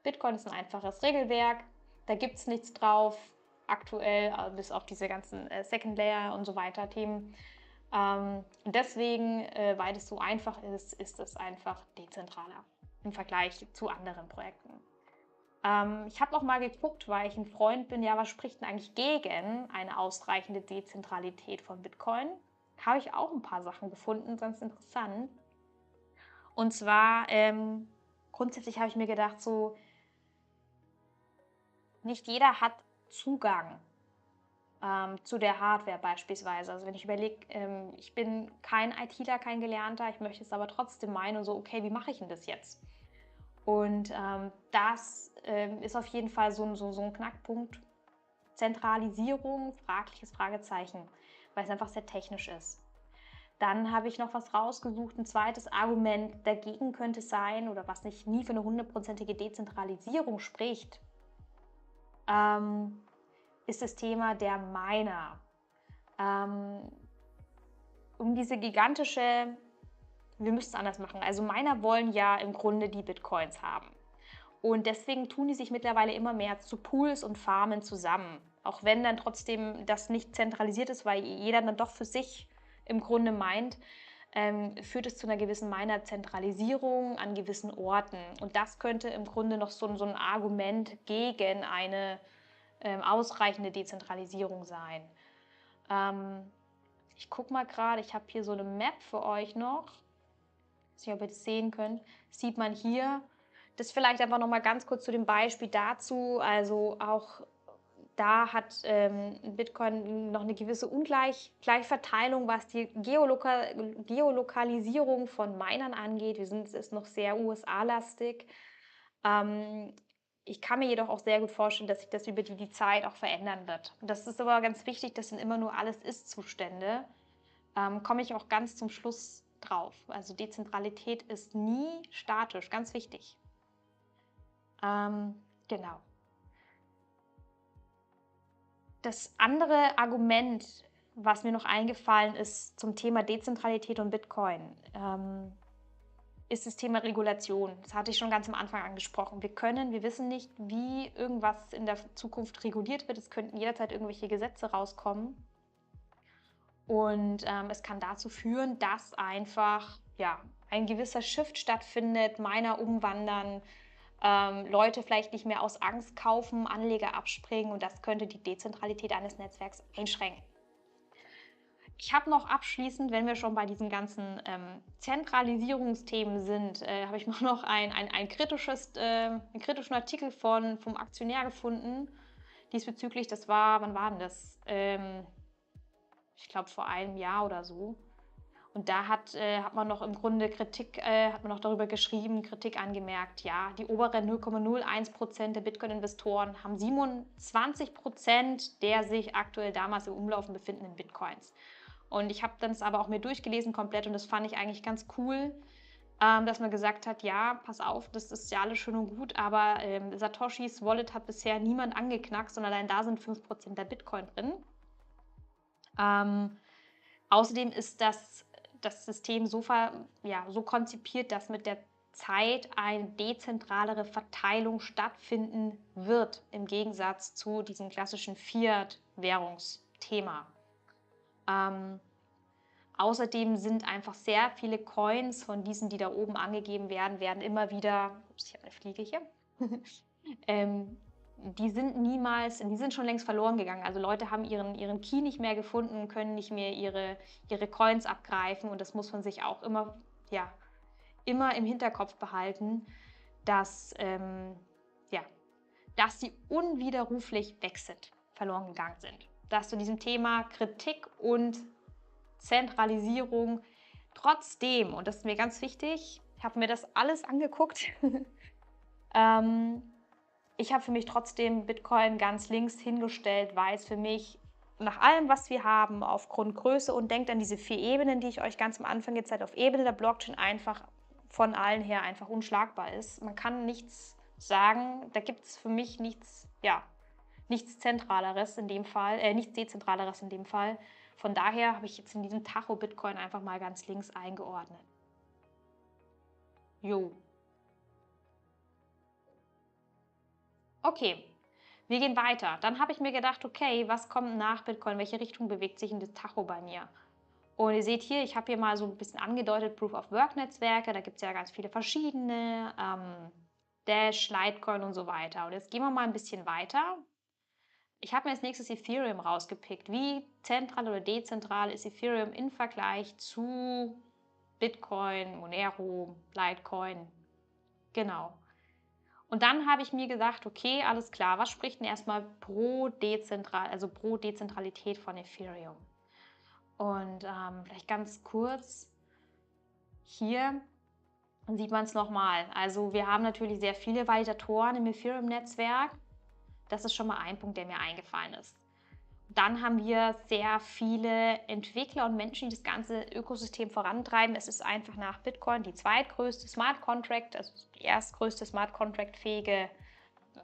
Bitcoin ist ein einfaches Regelwerk, da gibt es nichts drauf, aktuell, bis auf diese ganzen Second Layer und so weiter Themen. Deswegen, weil es so einfach ist, ist es einfach dezentraler im Vergleich zu anderen Projekten. Ich habe auch mal geguckt, weil ich ein Freund bin, ja, was spricht denn eigentlich gegen eine ausreichende Dezentralität von Bitcoin? Habe ich auch ein paar Sachen gefunden, ganz interessant. Und zwar, grundsätzlich habe ich mir gedacht, so, nicht jeder hat Zugang zu der Hardware beispielsweise. Also wenn ich überlege, ich bin kein ITler, kein Gelernter, ich möchte es aber trotzdem meinen und so, okay, wie mache ich denn das jetzt? Und das ist auf jeden Fall so ein Knackpunkt. Zentralisierung, fragliches Fragezeichen, weil es einfach sehr technisch ist. Dann habe ich noch was rausgesucht. Ein zweites Argument dagegen könnte sein, oder was nicht nie für eine 100%ige Dezentralisierung spricht, ist das Thema der Miner. Um diese gigantische, wir müssen es anders machen. Also Miner wollen ja im Grunde die Bitcoins haben. Und deswegen tun die sich mittlerweile immer mehr zu Pools und Farmen zusammen. Auch wenn dann trotzdem das nicht zentralisiert ist, weil jeder dann doch für sich im Grunde meint, führt es zu einer gewissen Miner-Zentralisierung an gewissen Orten. Und das könnte im Grunde noch so ein Argument gegen eine ausreichende Dezentralisierung sein. Ich gucke mal gerade, ich habe hier so eine Map für euch noch. Ich weiß nicht, ob ihr das sehen könnt. Sieht man hier. Das vielleicht einfach noch mal ganz kurz zu dem Beispiel dazu. Also auch da hat Bitcoin noch eine gewisse Ungleichverteilung, was die Geolokalisierung von Minern angeht. Es ist noch sehr USA-lastig. Ich kann mir jedoch auch sehr gut vorstellen, dass sich das über die Zeit auch verändern wird. Und das ist aber ganz wichtig, das sind immer nur alles Ist-Zustände. Komme ich auch ganz zum Schluss drauf. Also Dezentralität ist nie statisch, ganz wichtig. Genau. Das andere Argument, was mir noch eingefallen ist zum Thema Dezentralität und Bitcoin, ist das Thema Regulation. Das hatte ich schon ganz am Anfang angesprochen. Wir wissen nicht, wie irgendwas in der Zukunft reguliert wird. Es könnten jederzeit irgendwelche Gesetze rauskommen. Und es kann dazu führen, dass einfach ein gewisser Shift stattfindet, Miner umwandern, Leute vielleicht nicht mehr aus Angst kaufen, Anleger abspringen und das könnte die Dezentralität eines Netzwerks einschränken. Ich habe noch abschließend, wenn wir schon bei diesen ganzen Zentralisierungsthemen sind, habe ich noch einen kritischen Artikel vom Aktionär gefunden. Diesbezüglich, wann war denn das? Ich glaube vor einem Jahr oder so. Und da hat man noch im Grunde hat man noch darüber geschrieben, Kritik angemerkt, ja, die oberen 0,01% der Bitcoin-Investoren haben 27% der sich aktuell damals im Umlaufen befindenden Bitcoins. Und ich habe dann es aber auch mir durchgelesen komplett und das fand ich eigentlich ganz cool, dass man gesagt hat, ja, pass auf, das ist ja alles schön und gut, aber Satoshis Wallet hat bisher niemand angeknackt, sondern allein da sind 5% der Bitcoin drin. Ähm, Außerdem ist das System so konzipiert, dass mit der Zeit eine dezentralere Verteilung stattfinden wird, im Gegensatz zu diesem klassischen Fiat-Währungsthema. Ähm, Außerdem sind einfach sehr viele Coins von diesen, die da oben angegeben werden immer wieder, ups, ich habe eine Fliege hier, ähm, die sind schon längst verloren gegangen. Also Leute haben ihren Key nicht mehr gefunden, können nicht mehr ihre Coins abgreifen und das muss man sich auch ja, immer im Hinterkopf behalten, dass, ja, dass sie unwiderruflich weg sind, verloren gegangen sind. Dass zu diesem Thema Kritik und Zentralisierung trotzdem, und das ist mir ganz wichtig, ich habe mir das alles angeguckt, ich habe für mich trotzdem Bitcoin ganz links hingestellt, weil es für mich nach allem, was wir haben, aufgrund Größe und denkt an diese 4 Ebenen, die ich euch ganz am Anfang gezeigt habe, auf Ebene der Blockchain einfach von allen her einfach unschlagbar ist. Man kann nichts sagen, da gibt es für mich nichts Zentraleres in dem Fall, nichts Dezentraleres in dem Fall. Von daher habe ich jetzt in diesem Tacho Bitcoin einfach mal ganz links eingeordnet. Jo. Okay, wir gehen weiter. Dann habe ich mir gedacht, okay, was kommt nach Bitcoin? Welche Richtung bewegt sich in das Tacho bei mir? Und ihr seht hier, ich habe hier mal so ein bisschen angedeutet, Proof-of-Work-Netzwerke. Da gibt es ja ganz viele verschiedene, Dash, Litecoin und so weiter. Und jetzt gehen wir mal ein bisschen weiter. Ich habe mir als nächstes Ethereum rausgepickt. Wie zentral oder dezentral ist Ethereum im Vergleich zu Bitcoin, Monero, Litecoin? Genau. Und dann habe ich mir gesagt, okay, alles klar, was spricht denn erstmal pro Dezentralität von Ethereum? Und vielleicht ganz kurz, hier sieht man es nochmal. Also wir haben natürlich sehr viele Validatoren im Ethereum-Netzwerk. Das ist schon mal ein Punkt, der mir eingefallen ist. Dann haben wir sehr viele Entwickler und Menschen, die das ganze Ökosystem vorantreiben. Es ist einfach nach Bitcoin die zweitgrößte Smart Contract, also die erstgrößte Smart Contract-fähige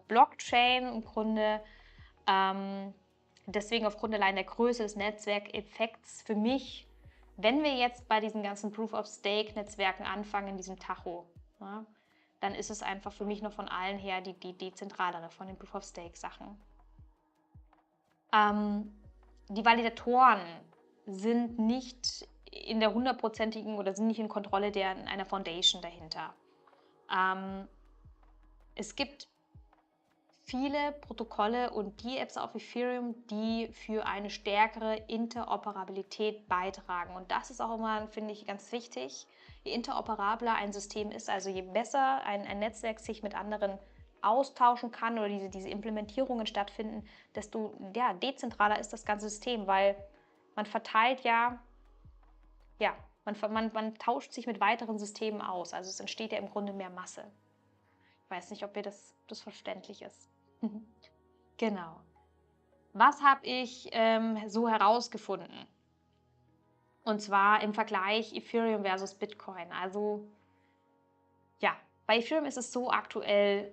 Blockchain im Grunde. Deswegen aufgrund allein der Größe des Netzwerkeffekts für mich, wenn wir jetzt bei diesen ganzen Proof-of-Stake-Netzwerken anfangen, in diesem Tacho, ja, dann ist es einfach für mich noch von allen her die dezentralere von den Proof-of-Stake-Sachen. Die Validatoren sind nicht in der hundertprozentigen oder sind nicht in Kontrolle einer Foundation dahinter. Es gibt viele Protokolle und die Apps auf Ethereum, die für eine stärkere Interoperabilität beitragen. Und das ist auch immer, finde ich, ganz wichtig. Je interoperabler ein System ist, also je besser ein Netzwerk sich mit anderen austauschen kann oder diese Implementierungen stattfinden, desto dezentraler ist das ganze System, weil man verteilt man tauscht sich mit weiteren Systemen aus. Also es entsteht ja im Grunde mehr Masse. Ich weiß nicht, ob das verständlich ist. Genau. Was habe ich so herausgefunden? Und zwar im Vergleich Ethereum versus Bitcoin. Also ja, bei Ethereum ist es so aktuell,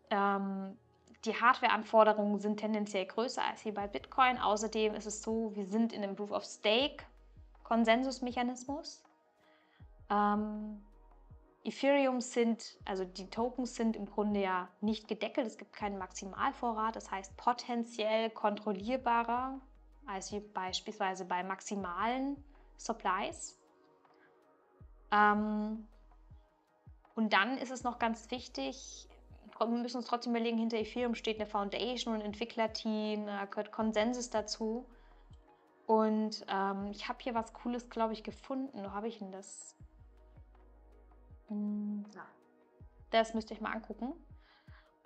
die Hardware-Anforderungen sind tendenziell größer als hier bei Bitcoin. Außerdem ist es so, wir sind in einem Proof-of-Stake-Konsensusmechanismus. Ethereum also die Tokens sind im Grunde ja nicht gedeckelt, es gibt keinen Maximalvorrat, das heißt potenziell kontrollierbarer als wie beispielsweise bei maximalen Supplies. Und dann ist es noch ganz wichtig, wir müssen uns trotzdem überlegen, hinter Ethereum steht eine Foundation und ein Entwicklerteam, da gehört Konsensus dazu. Und ich habe hier was Cooles, glaube ich, gefunden. Wo habe ich denn das? Das müsst ihr euch mal angucken.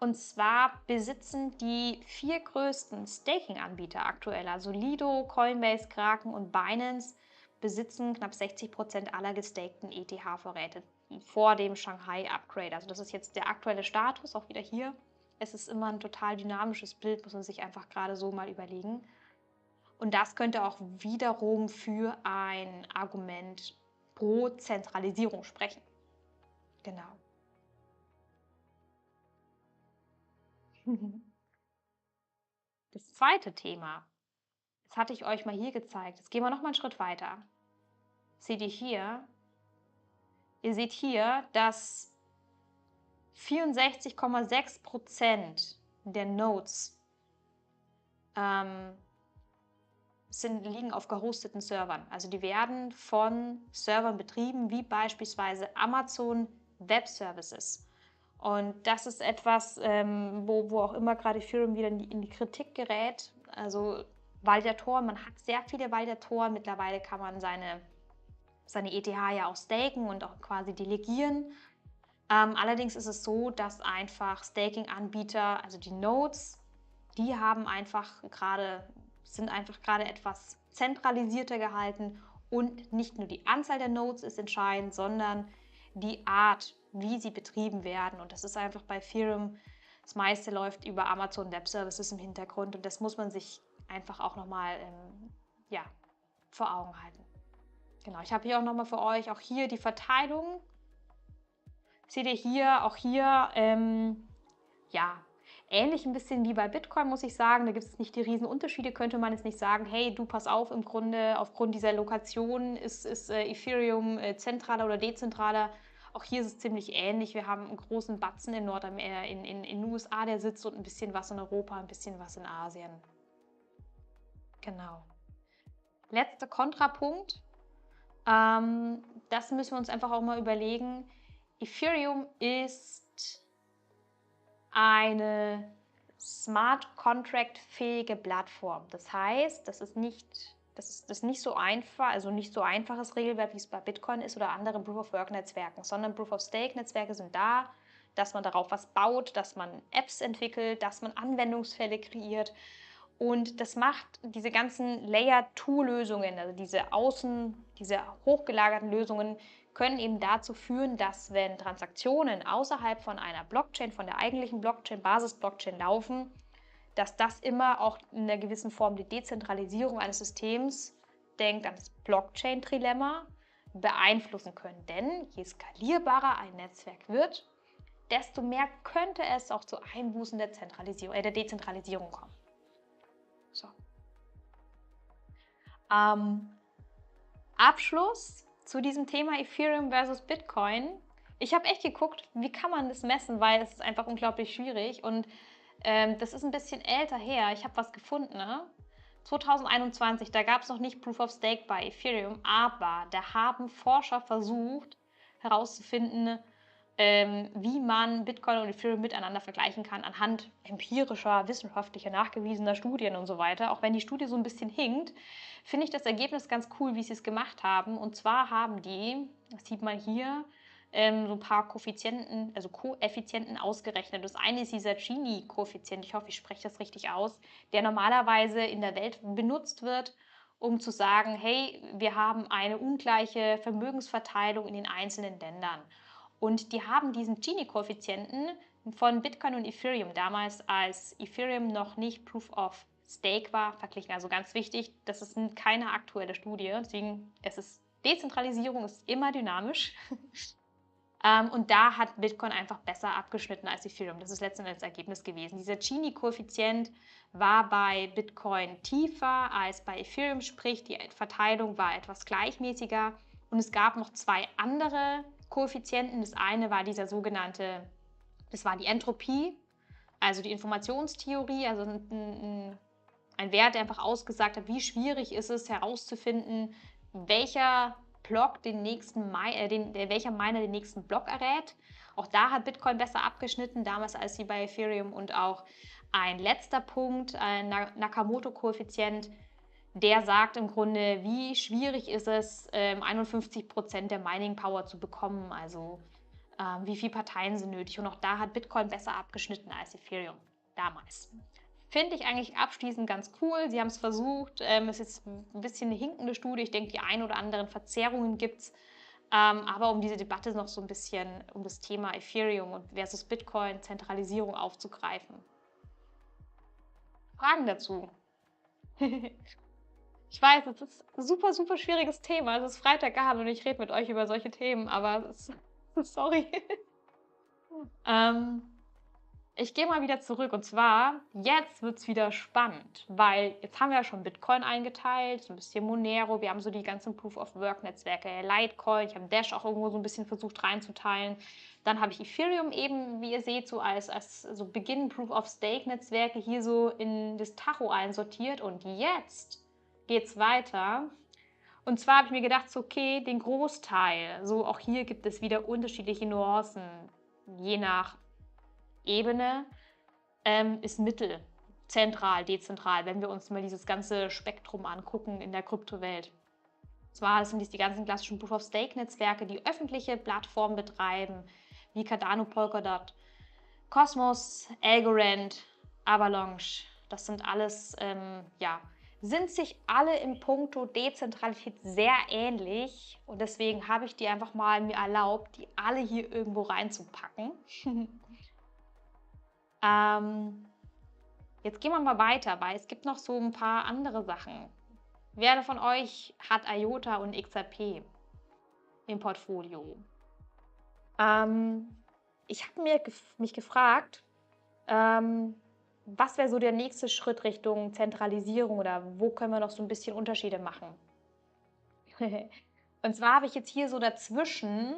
Und zwar besitzen die 4 größten Staking-Anbieter aktuell, also Lido, Coinbase, Kraken und Binance, besitzen knapp 60% aller gestakten ETH-Vorräte vor dem Shanghai-Upgrade. Also das ist jetzt der aktuelle Status, auch wieder hier. Es ist immer ein total dynamisches Bild, muss man sich einfach gerade so mal überlegen. Und das könnte auch wiederum für ein Argument pro Zentralisierung sprechen. Genau. Das zweite Thema, das hatte ich euch mal hier gezeigt. Jetzt gehen wir noch mal einen Schritt weiter. Seht ihr hier? Ihr seht hier, dass 64,6% der Nodes liegen auf gehosteten Servern. Also die werden von Servern betrieben, wie beispielsweise Amazon Web Services. Und das ist etwas, wo auch immer gerade Ethereum wieder in die Kritik gerät. Also Validatoren, man hat sehr viele Validatoren. Mittlerweile kann man seine ETH ja auch staken und auch quasi delegieren. Allerdings ist es so, dass einfach Staking-Anbieter, also die Nodes, die sind einfach gerade etwas zentralisierter gehalten und nicht nur die Anzahl der Nodes ist entscheidend, sondern die Art, wie sie betrieben werden. Und das ist einfach bei Ethereum, das meiste läuft über Amazon Web Services im Hintergrund und das muss man sich einfach auch nochmal vor Augen halten. Genau, ich habe hier auch nochmal für euch, auch hier die Verteilung. Seht ihr hier, auch hier, ähnlich ein bisschen wie bei Bitcoin, muss ich sagen. Da gibt es nicht die riesen Unterschiede, könnte man jetzt nicht sagen, hey, du pass auf, im Grunde aufgrund dieser Lokation ist Ethereum zentraler oder dezentraler. Auch hier ist es ziemlich ähnlich. Wir haben einen großen Batzen in den USA, der sitzt, und ein bisschen was in Europa, ein bisschen was in Asien. Genau. Letzter Kontrapunkt. Das müssen wir uns einfach auch mal überlegen. Ethereum ist eine Smart Contract fähige Plattform. Das heißt, das ist nicht so einfach, also nicht so einfaches Regelwerk, wie es bei Bitcoin ist oder anderen Proof-of-Work-Netzwerken, sondern Proof-of-Stake-Netzwerke sind da, dass man darauf was baut, dass man Apps entwickelt, dass man Anwendungsfälle kreiert. Und das macht diese ganzen Layer-2-Lösungen, also diese hochgelagerten Lösungen, können eben dazu führen, dass wenn Transaktionen außerhalb von einer Blockchain, von der eigentlichen Blockchain, Basis-Blockchain laufen, dass das immer auch in einer gewissen Form die Dezentralisierung eines Systems, denkt an das Blockchain-Trilemma, beeinflussen können. Denn je skalierbarer ein Netzwerk wird, desto mehr könnte es auch zu Einbußen der Dezentralisierung kommen. So. Abschluss zu diesem Thema Ethereum versus Bitcoin. Ich habe echt geguckt, wie kann man das messen, weil es ist einfach unglaublich schwierig und das ist ein bisschen älter her. Ich habe was gefunden, ne? 2021, da gab es noch nicht Proof of Stake bei Ethereum, aber da haben Forscher versucht herauszufinden, wie man Bitcoin und Ethereum miteinander vergleichen kann anhand empirischer, wissenschaftlicher, nachgewiesener Studien und so weiter. Auch wenn die Studie so ein bisschen hinkt, finde ich das Ergebnis ganz cool, wie sie es gemacht haben. Und zwar haben die, das sieht man hier, so ein paar Koeffizienten ausgerechnet. Das eine ist dieser Gini-Koeffizient, ich hoffe, ich spreche das richtig aus, der normalerweise in der Welt benutzt wird, um zu sagen, hey, wir haben eine ungleiche Vermögensverteilung in den einzelnen Ländern. Und die haben diesen Gini-Koeffizienten von Bitcoin und Ethereum damals, als Ethereum noch nicht Proof of Stake war, verglichen. Also ganz wichtig, das ist keine aktuelle Studie. Deswegen, Dezentralisierung ist immer dynamisch. Und da hat Bitcoin einfach besser abgeschnitten als Ethereum. Das ist letztendlich das Ergebnis gewesen. Dieser Gini-Koeffizient war bei Bitcoin tiefer als bei Ethereum, sprich die Verteilung war etwas gleichmäßiger. Und es gab noch zwei andere Koeffizienten. Das eine war das war die Entropie, also die Informationstheorie, also ein Wert, der einfach ausgesagt hat, wie schwierig ist es herauszufinden, welcher Miner den nächsten Block errät. Auch da hat Bitcoin besser abgeschnitten, damals als wie bei Ethereum. Und auch ein letzter Punkt, ein Nakamoto-Koeffizient, der sagt im Grunde, wie schwierig ist es, 51% der Mining Power zu bekommen, also wie viele Parteien sind nötig. Und auch da hat Bitcoin besser abgeschnitten als Ethereum damals. Finde ich eigentlich abschließend ganz cool. Sie haben es versucht. Es ist ein bisschen eine hinkende Studie. Ich denke, die ein oder anderen Verzerrungen gibt es. Aber um diese Debatte noch so ein bisschen um das Thema Ethereum versus Bitcoin, Zentralisierung aufzugreifen. Fragen dazu? Ich weiß, es ist 'n super, super schwieriges Thema. Es ist Freitagabend und ich rede mit euch über solche Themen, aber es sorry. Ähm, Ich gehe mal wieder zurück und zwar, jetzt wird's wieder spannend, weil jetzt haben wir ja schon Bitcoin eingeteilt, so ein bisschen Monero, wir haben so die ganzen Proof-of-Work-Netzwerke, Litecoin, ich habe Dash auch irgendwo so ein bisschen versucht reinzuteilen. Dann habe ich Ethereum eben, wie ihr seht, so als so Beginn Proof-of-Stake-Netzwerke hier so in das Tacho einsortiert und jetzt geht's weiter. Und zwar habe ich mir gedacht, so, okay, den Großteil, so auch hier gibt es wieder unterschiedliche Nuancen, je nach Ebene ist mittel, zentral, dezentral, wenn wir uns mal dieses ganze Spektrum angucken in der Kryptowelt. Zwar sind dies die ganzen klassischen Proof-of-Stake-Netzwerke, die öffentliche Plattformen betreiben, wie Cardano, Polkadot, Cosmos, Algorand, Avalanche. Das sind alles, ja, sind sich alle im Punkto Dezentralität sehr ähnlich. Und deswegen habe ich die einfach mal mir erlaubt, die alle hier irgendwo reinzupacken. ähm, Jetzt gehen wir mal weiter, weil es gibt noch so ein paar andere Sachen. Wer von euch hat IOTA und XRP im Portfolio? Ähm, Ich habe mich gefragt, ähm, was wäre so der nächste Schritt Richtung Zentralisierung oder wo können wir noch so ein bisschen Unterschiede machen? Und zwar habe ich jetzt hier so dazwischen,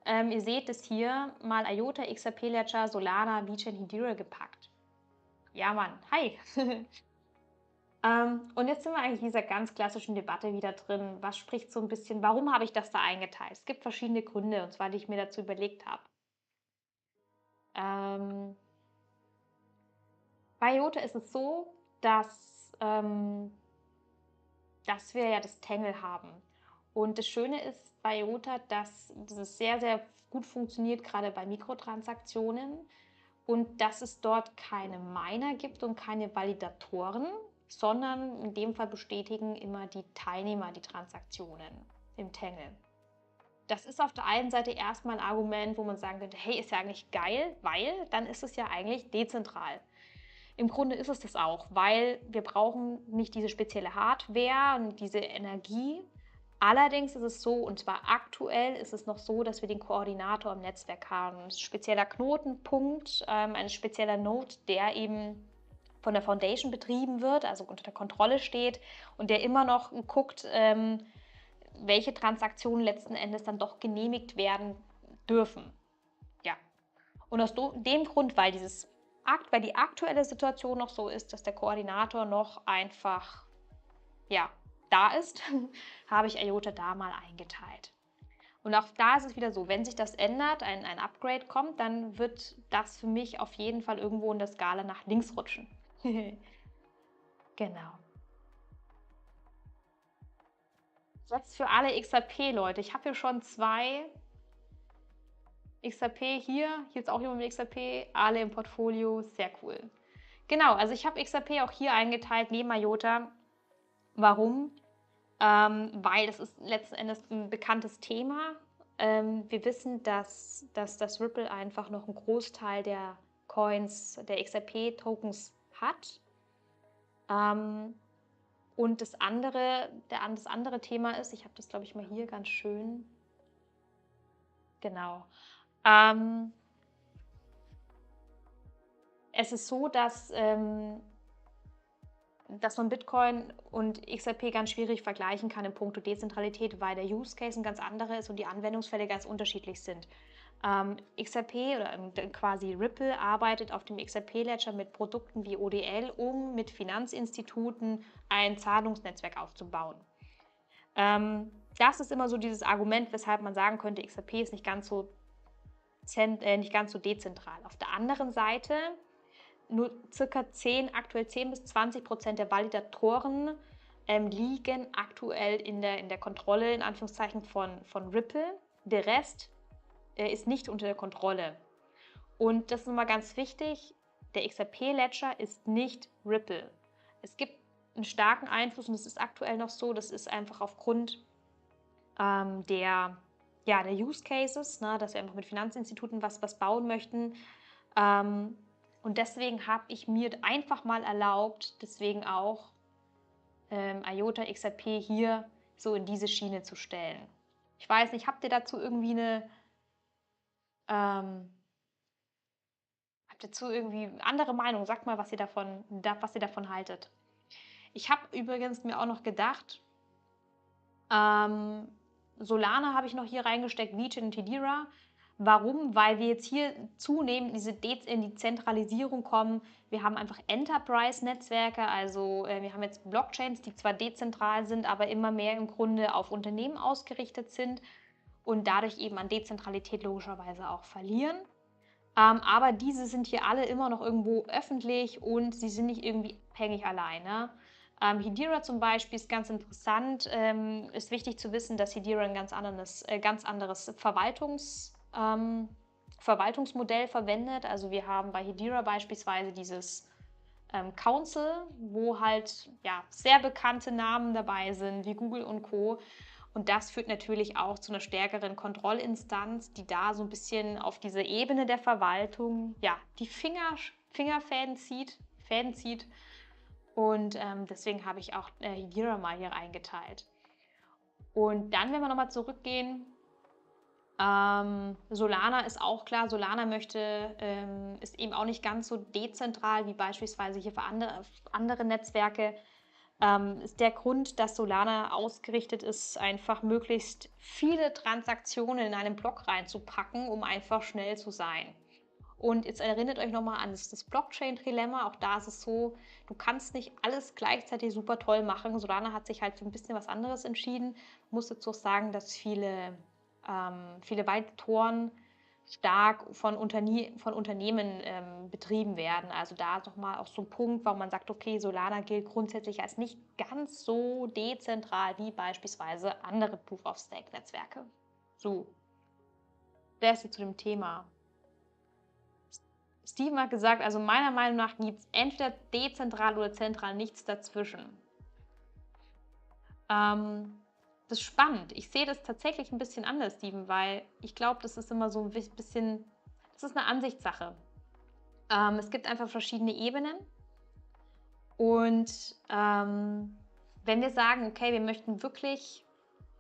ihr seht es hier, mal IOTA, XRP Ledger, Solana, VeChain, Hedera gepackt. Ja, Mann, hi. Und jetzt sind wir eigentlich in dieser ganz klassischen Debatte wieder drin. Was spricht so ein bisschen, warum habe ich das da eingeteilt? Es gibt verschiedene Gründe, und zwar, die ich mir dazu überlegt habe. Ähm, Bei IOTA ist es so, dass wir ja das Tangle haben. Und das Schöne ist bei IOTA, dass es sehr, sehr gut funktioniert, gerade bei Mikrotransaktionen. Und dass es dort keine Miner gibt und keine Validatoren, sondern in dem Fall bestätigen immer die Teilnehmer die Transaktionen im Tangle. Das ist auf der einen Seite erstmal ein Argument, wo man sagen könnte, hey, ist ja eigentlich geil, weil dann ist es ja eigentlich dezentral. Im Grunde ist es das auch, weil wir brauchen nicht diese spezielle Hardware und diese Energie. Allerdings ist es so, und zwar aktuell ist es noch so, dass wir den Koordinator im Netzwerk haben. Das ist ein spezieller Knotenpunkt, ein spezieller Node, der eben von der Foundation betrieben wird, also unter der Kontrolle steht und der immer noch guckt, welche Transaktionen letzten Endes dann doch genehmigt werden dürfen. Ja. Und aus dem Grund, weil die aktuelle Situation noch so ist, dass der Koordinator noch einfach, ja, da ist, habe ich IOTA da mal eingeteilt. Und auch da ist es wieder so, wenn sich das ändert, ein Upgrade kommt, dann wird das für mich auf jeden Fall irgendwo in der Skala nach links rutschen. Genau. Jetzt für alle XRP-Leute. Ich habe hier schon zwei XRP hier ist auch jemand mit XRP, alle im Portfolio, sehr cool. Genau, also ich habe XRP auch hier eingeteilt neben IOTA. Warum? Weil das ist letzten Endes ein bekanntes Thema. Wir wissen, dass das Ripple einfach noch einen Großteil der Coins, der XRP-Tokens hat. Ähm, und das andere Thema ist, ich habe das, glaube ich, mal hier ganz schön, genau. Es ist so, dass man Bitcoin und XRP ganz schwierig vergleichen kann in puncto Dezentralität, weil der Use Case ein ganz anderer ist und die Anwendungsfälle ganz unterschiedlich sind. XRP oder quasi Ripple arbeitet auf dem XRP-Ledger mit Produkten wie ODL, um mit Finanzinstituten ein Zahlungsnetzwerk aufzubauen. Das ist immer so dieses Argument, weshalb man sagen könnte, XRP ist nicht ganz so dezentral. Auf der anderen Seite nur circa aktuell 10 bis 20% der Validatoren liegen aktuell in der Kontrolle, in Anführungszeichen, von Ripple. Der Rest ist nicht unter der Kontrolle. Und das ist nochmal ganz wichtig, der XRP-Ledger ist nicht Ripple. Es gibt einen starken Einfluss und es ist aktuell noch so, das ist einfach aufgrund der Use Cases, ne, dass wir einfach mit Finanzinstituten was bauen möchten. Und deswegen habe ich mir einfach mal erlaubt, deswegen auch IOTA XRP hier so in diese Schiene zu stellen. Ich weiß nicht, habt ihr dazu irgendwie ähm, habt ihr dazu irgendwie andere Meinung? Sagt mal, was ihr davon haltet. Ich habe übrigens mir auch noch gedacht, Solana habe ich noch hier reingesteckt, VeChain und Hedera. Warum? Weil wir jetzt hier zunehmend in die Zentralisierung kommen. Wir haben einfach Enterprise-Netzwerke, also wir haben jetzt Blockchains, die zwar dezentral sind, aber immer mehr im Grunde auf Unternehmen ausgerichtet sind und dadurch eben an Dezentralität logischerweise auch verlieren. Aber diese sind hier alle immer noch irgendwo öffentlich und sie sind nicht irgendwie abhängig alleine. Hedera zum Beispiel ist ganz interessant. Ist wichtig zu wissen, dass Hedera ein ganz anderes Verwaltungsmodell verwendet. Also wir haben bei Hedera beispielsweise dieses Council, wo halt ja, sehr bekannte Namen dabei sind, wie Google und Co. Und das führt natürlich auch zu einer stärkeren Kontrollinstanz, die da so ein bisschen auf diese Ebene der Verwaltung ja, die Fingerfäden zieht. Und deswegen habe ich auch Hedera mal hier eingeteilt. Und dann, wenn wir nochmal zurückgehen, Solana ist auch klar, Solana ist eben auch nicht ganz so dezentral wie beispielsweise hier für andere Netzwerke. Ist der Grund, dass Solana ausgerichtet ist, einfach möglichst viele Transaktionen in einen Block reinzupacken, um einfach schnell zu sein. Und jetzt erinnert euch nochmal an das Blockchain-Trilemma. Auch da ist es so, du kannst nicht alles gleichzeitig super toll machen. Solana hat sich halt für ein bisschen was anderes entschieden. Ich muss dazu auch sagen, dass viele Validatoren stark von Unternehmen betrieben werden. Also da ist nochmal auch so ein Punkt, warum man sagt, okay, Solana gilt grundsätzlich als nicht ganz so dezentral wie beispielsweise andere Proof-of-Stake-Netzwerke. So, das ist zu dem Thema. Steven hat gesagt, also meiner Meinung nach gibt es entweder dezentral oder zentral, nichts dazwischen. Das ist spannend. Ich sehe das tatsächlich ein bisschen anders, Steven, weil ich glaube, das ist immer so ein bisschen, das ist eine Ansichtssache. Es gibt einfach verschiedene Ebenen und wenn wir sagen, okay, wir möchten wirklich,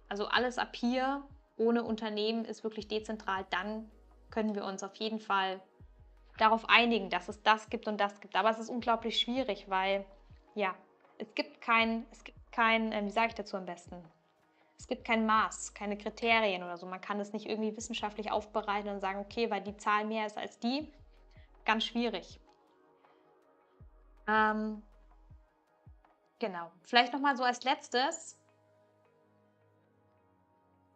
also alles ab hier ohne Unternehmen ist wirklich dezentral, dann können wir uns auf jeden Fall darauf einigen, dass es das gibt und das gibt. Aber es ist unglaublich schwierig, weil ja, es gibt kein, wie sage ich dazu am besten? Es gibt kein Maß, keine Kriterien oder so. Man kann es nicht irgendwie wissenschaftlich aufbereiten und sagen, okay, weil die Zahl mehr ist als die. Ganz schwierig. Genau. Vielleicht nochmal so als letztes.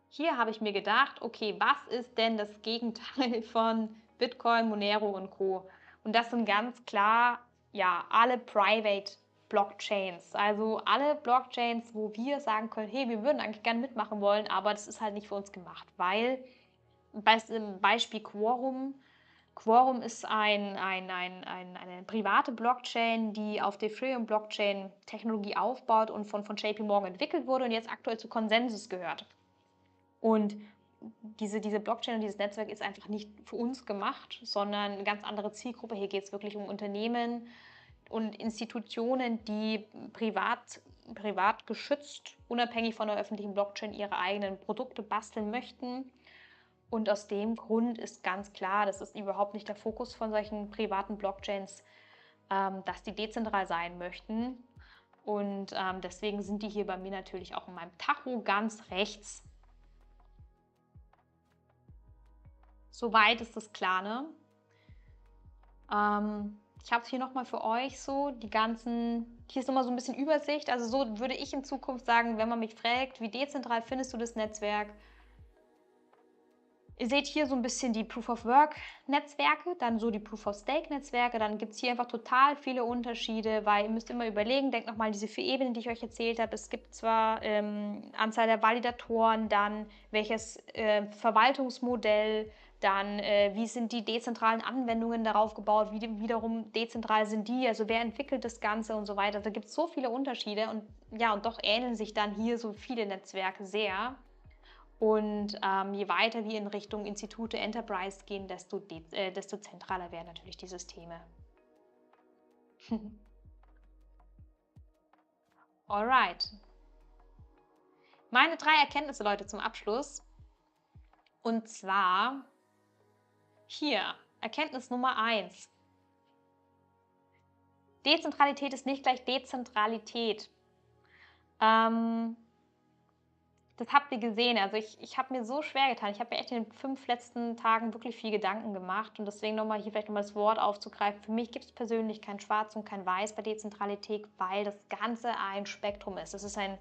Hier habe ich mir gedacht, okay, was ist denn das Gegenteil von Bitcoin, Monero und Co.? Und das sind ganz klar, ja, alle Private Blockchains. Also alle Blockchains, wo wir sagen können, hey, wir würden eigentlich gerne mitmachen wollen, aber das ist halt nicht für uns gemacht, weil Beispiel Quorum. Quorum ist eine private Blockchain, die auf der Ethereum-Blockchain-Technologie aufbaut und von JP Morgan entwickelt wurde und jetzt aktuell zu Consensus gehört. Und diese Blockchain und dieses Netzwerk ist einfach nicht für uns gemacht, sondern eine ganz andere Zielgruppe. Hier geht es wirklich um Unternehmen und Institutionen, die privat geschützt, unabhängig von der öffentlichen Blockchain, ihre eigenen Produkte basteln möchten. Und aus dem Grund ist ganz klar, das ist überhaupt nicht der Fokus von solchen privaten Blockchains, dass die dezentral sein möchten. Und deswegen sind die hier bei mir natürlich auch in meinem Tacho ganz rechts. Soweit ist das klar, ne? Ich habe es hier nochmal für euch so, hier ist nochmal so ein bisschen Übersicht. Also so würde ich in Zukunft sagen, wenn man mich fragt, wie dezentral findest du das Netzwerk? Ihr seht hier so ein bisschen die Proof-of-Work-Netzwerke, dann so die Proof-of-Stake-Netzwerke. Dann gibt es hier einfach total viele Unterschiede, weil ihr müsst immer überlegen, denkt nochmal diese 4 Ebenen, die ich euch erzählt habe. Es gibt zwar Anzahl der Validatoren, dann welches Verwaltungsmodell, dann wie sind die dezentralen Anwendungen darauf gebaut, wie wiederum dezentral sind die, also wer entwickelt das Ganze und so weiter. Da gibt es so viele Unterschiede und ja, und doch ähneln sich dann hier so viele Netzwerke sehr. Und je weiter wir in Richtung Institute Enterprise gehen, desto zentraler werden natürlich die Systeme. Alright. Meine 3 Erkenntnisse, Leute, zum Abschluss. Und zwar hier, Erkenntnis Nummer 1. Dezentralität ist nicht gleich Dezentralität. Das habt ihr gesehen. Also ich habe mir so schwer getan. Ich habe mir echt in den 5 letzten Tagen wirklich viel Gedanken gemacht und deswegen nochmal hier vielleicht nochmal das Wort aufzugreifen. Für mich gibt es persönlich kein Schwarz und kein Weiß bei Dezentralität, weil das Ganze ein Spektrum ist. Es ist ein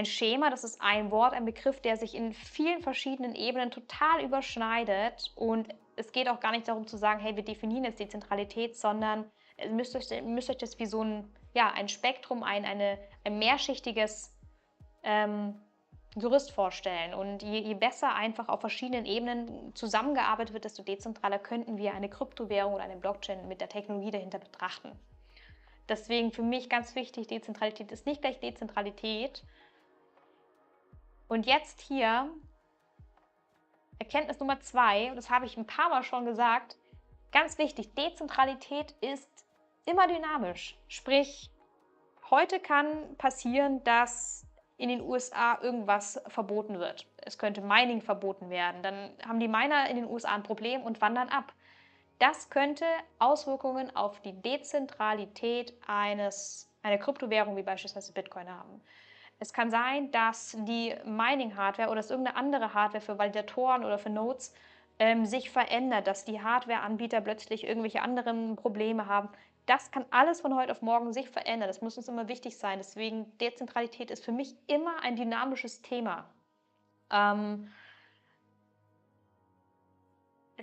Schema, das ist ein Wort, ein Begriff, der sich in vielen verschiedenen Ebenen total überschneidet. Und es geht auch gar nicht darum zu sagen, hey, wir definieren jetzt Dezentralität, sondern ihr müsst euch das wie so ein Spektrum, ein mehrschichtiges Gerüst vorstellen. Und je besser einfach auf verschiedenen Ebenen zusammengearbeitet wird, desto dezentraler könnten wir eine Kryptowährung oder eine Blockchain mit der Technologie dahinter betrachten. Deswegen für mich ganz wichtig, Dezentralität ist nicht gleich Dezentralität. Und jetzt hier Erkenntnis Nummer 2, und das habe ich ein paar Mal schon gesagt, ganz wichtig, Dezentralität ist immer dynamisch. Sprich, heute kann passieren, dass in den USA irgendwas verboten wird. Es könnte Mining verboten werden. Dann haben die Miner in den USA ein Problem und wandern ab. Das könnte Auswirkungen auf die Dezentralität einer Kryptowährung wie beispielsweise Bitcoin haben. Es kann sein, dass die Mining-Hardware oder dass irgendeine andere Hardware für Validatoren oder für Nodes sich verändert, dass die Hardware-Anbieter plötzlich irgendwelche anderen Probleme haben. Das kann alles von heute auf morgen sich verändern. Das muss uns immer wichtig sein. Deswegen Dezentralität ist für mich immer ein dynamisches Thema. Es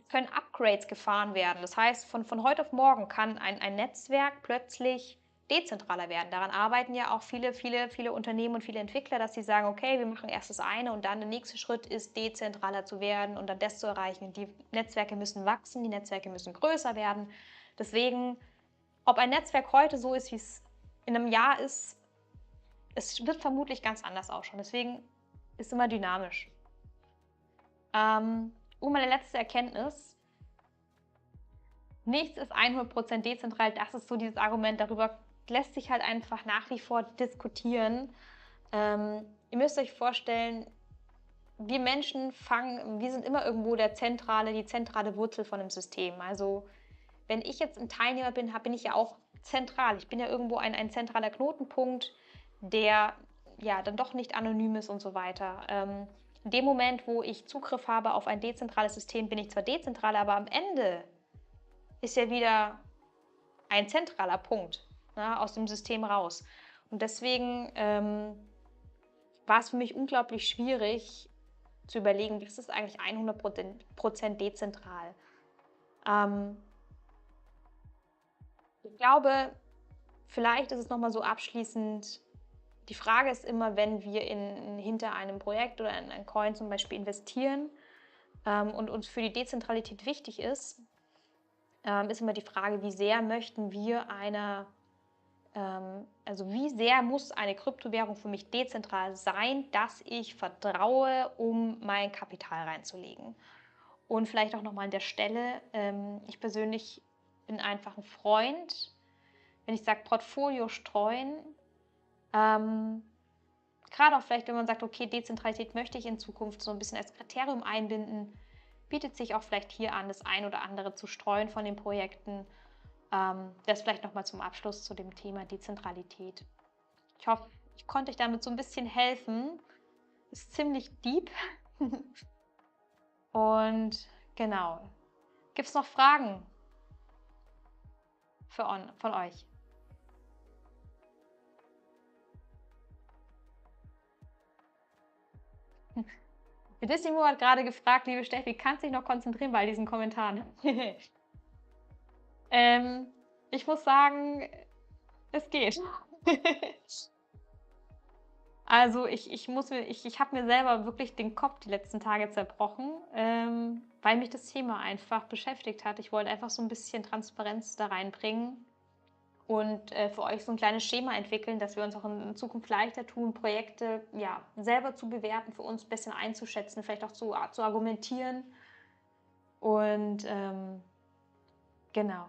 können Upgrades gefahren werden. Das heißt, von heute auf morgen kann ein Netzwerk plötzlich dezentraler werden. Daran arbeiten ja auch viele Unternehmen und viele Entwickler, dass sie sagen, okay, wir machen erst das eine und dann der nächste Schritt ist, dezentraler zu werden und dann das zu erreichen. Die Netzwerke müssen wachsen, die Netzwerke müssen größer werden. Deswegen, ob ein Netzwerk heute so ist, wie es in einem Jahr ist, es wird vermutlich ganz anders ausschauen. Deswegen ist es immer dynamisch. Und meine letzte Erkenntnis: Nichts ist 100% dezentral. Das ist so dieses Argument. Darüber lässt sich halt einfach nach wie vor diskutieren. Ihr müsst euch vorstellen, wir Menschen wir sind immer irgendwo die zentrale Wurzel von einem System. Also wenn ich jetzt ein Teilnehmer bin, bin ich ja auch zentral. Ich bin ja irgendwo ein zentraler Knotenpunkt, der ja dann doch nicht anonym ist und so weiter. In dem Moment, wo ich Zugriff habe auf ein dezentrales System, bin ich zwar dezentral, aber am Ende ist ja wieder ein zentraler Punkt, ne, aus dem System raus. Und deswegen war es für mich unglaublich schwierig zu überlegen, was ist eigentlich 100% dezentral. Ich glaube, vielleicht ist es nochmal so abschließend, die Frage ist immer, wenn wir hinter einem Projekt oder in einen Coin zum Beispiel investieren und uns für die Dezentralität wichtig ist immer die Frage, wie sehr möchten wir also wie sehr muss eine Kryptowährung für mich dezentral sein, dass ich vertraue, um mein Kapital reinzulegen. Und vielleicht auch nochmal an der Stelle, ich persönlich bin einfach ein Freund, wenn ich sage Portfolio streuen, gerade auch vielleicht, wenn man sagt, okay, Dezentralität möchte ich in Zukunft so ein bisschen als Kriterium einbinden, bietet sich auch vielleicht hier an, das ein oder andere zu streuen von den Projekten. Das vielleicht nochmal zum Abschluss zu dem Thema Dezentralität. Ich hoffe, ich konnte euch damit so ein bisschen helfen. Ist ziemlich deep. Und genau. Gibt es noch Fragen von euch? Bedissimo hat gerade gefragt, liebe Steffi, kannst du dich noch konzentrieren bei diesen Kommentaren? Ich muss sagen, es geht. Also ich habe mir selber wirklich den Kopf die letzten Tage zerbrochen, weil mich das Thema einfach beschäftigt hat. Ich wollte einfach so ein bisschen Transparenz da reinbringen und für euch so ein kleines Schema entwickeln, dass wir uns auch in Zukunft leichter tun, Projekte ja, selber zu bewerten, für uns ein bisschen einzuschätzen, vielleicht auch zu argumentieren. Und genau.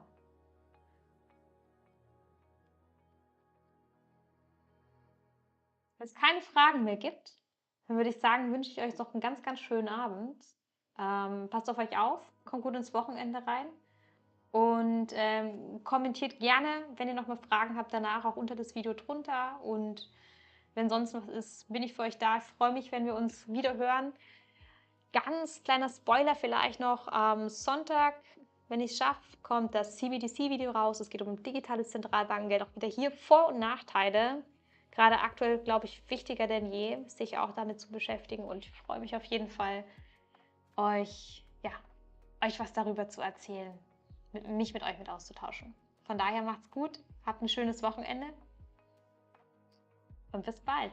Wenn es keine Fragen mehr gibt, dann würde ich sagen, wünsche ich euch noch einen ganz, ganz schönen Abend. Passt auf euch auf, kommt gut ins Wochenende rein und, kommentiert gerne, wenn ihr noch mal Fragen habt, danach auch unter das Video drunter. Und wenn sonst was ist, bin ich für euch da. Ich freue mich, wenn wir uns wieder hören. Ganz kleiner Spoiler vielleicht noch: Am Sonntag, wenn ich es schaffe, kommt das CBDC-Video raus. Es geht um digitales Zentralbankengeld. Auch wieder hier Vor- und Nachteile. Gerade aktuell, glaube ich, wichtiger denn je, sich auch damit zu beschäftigen. Und ich freue mich auf jeden Fall, euch, ja, euch was darüber zu erzählen, mich mit euch mit auszutauschen. Von daher macht's gut, habt ein schönes Wochenende und bis bald.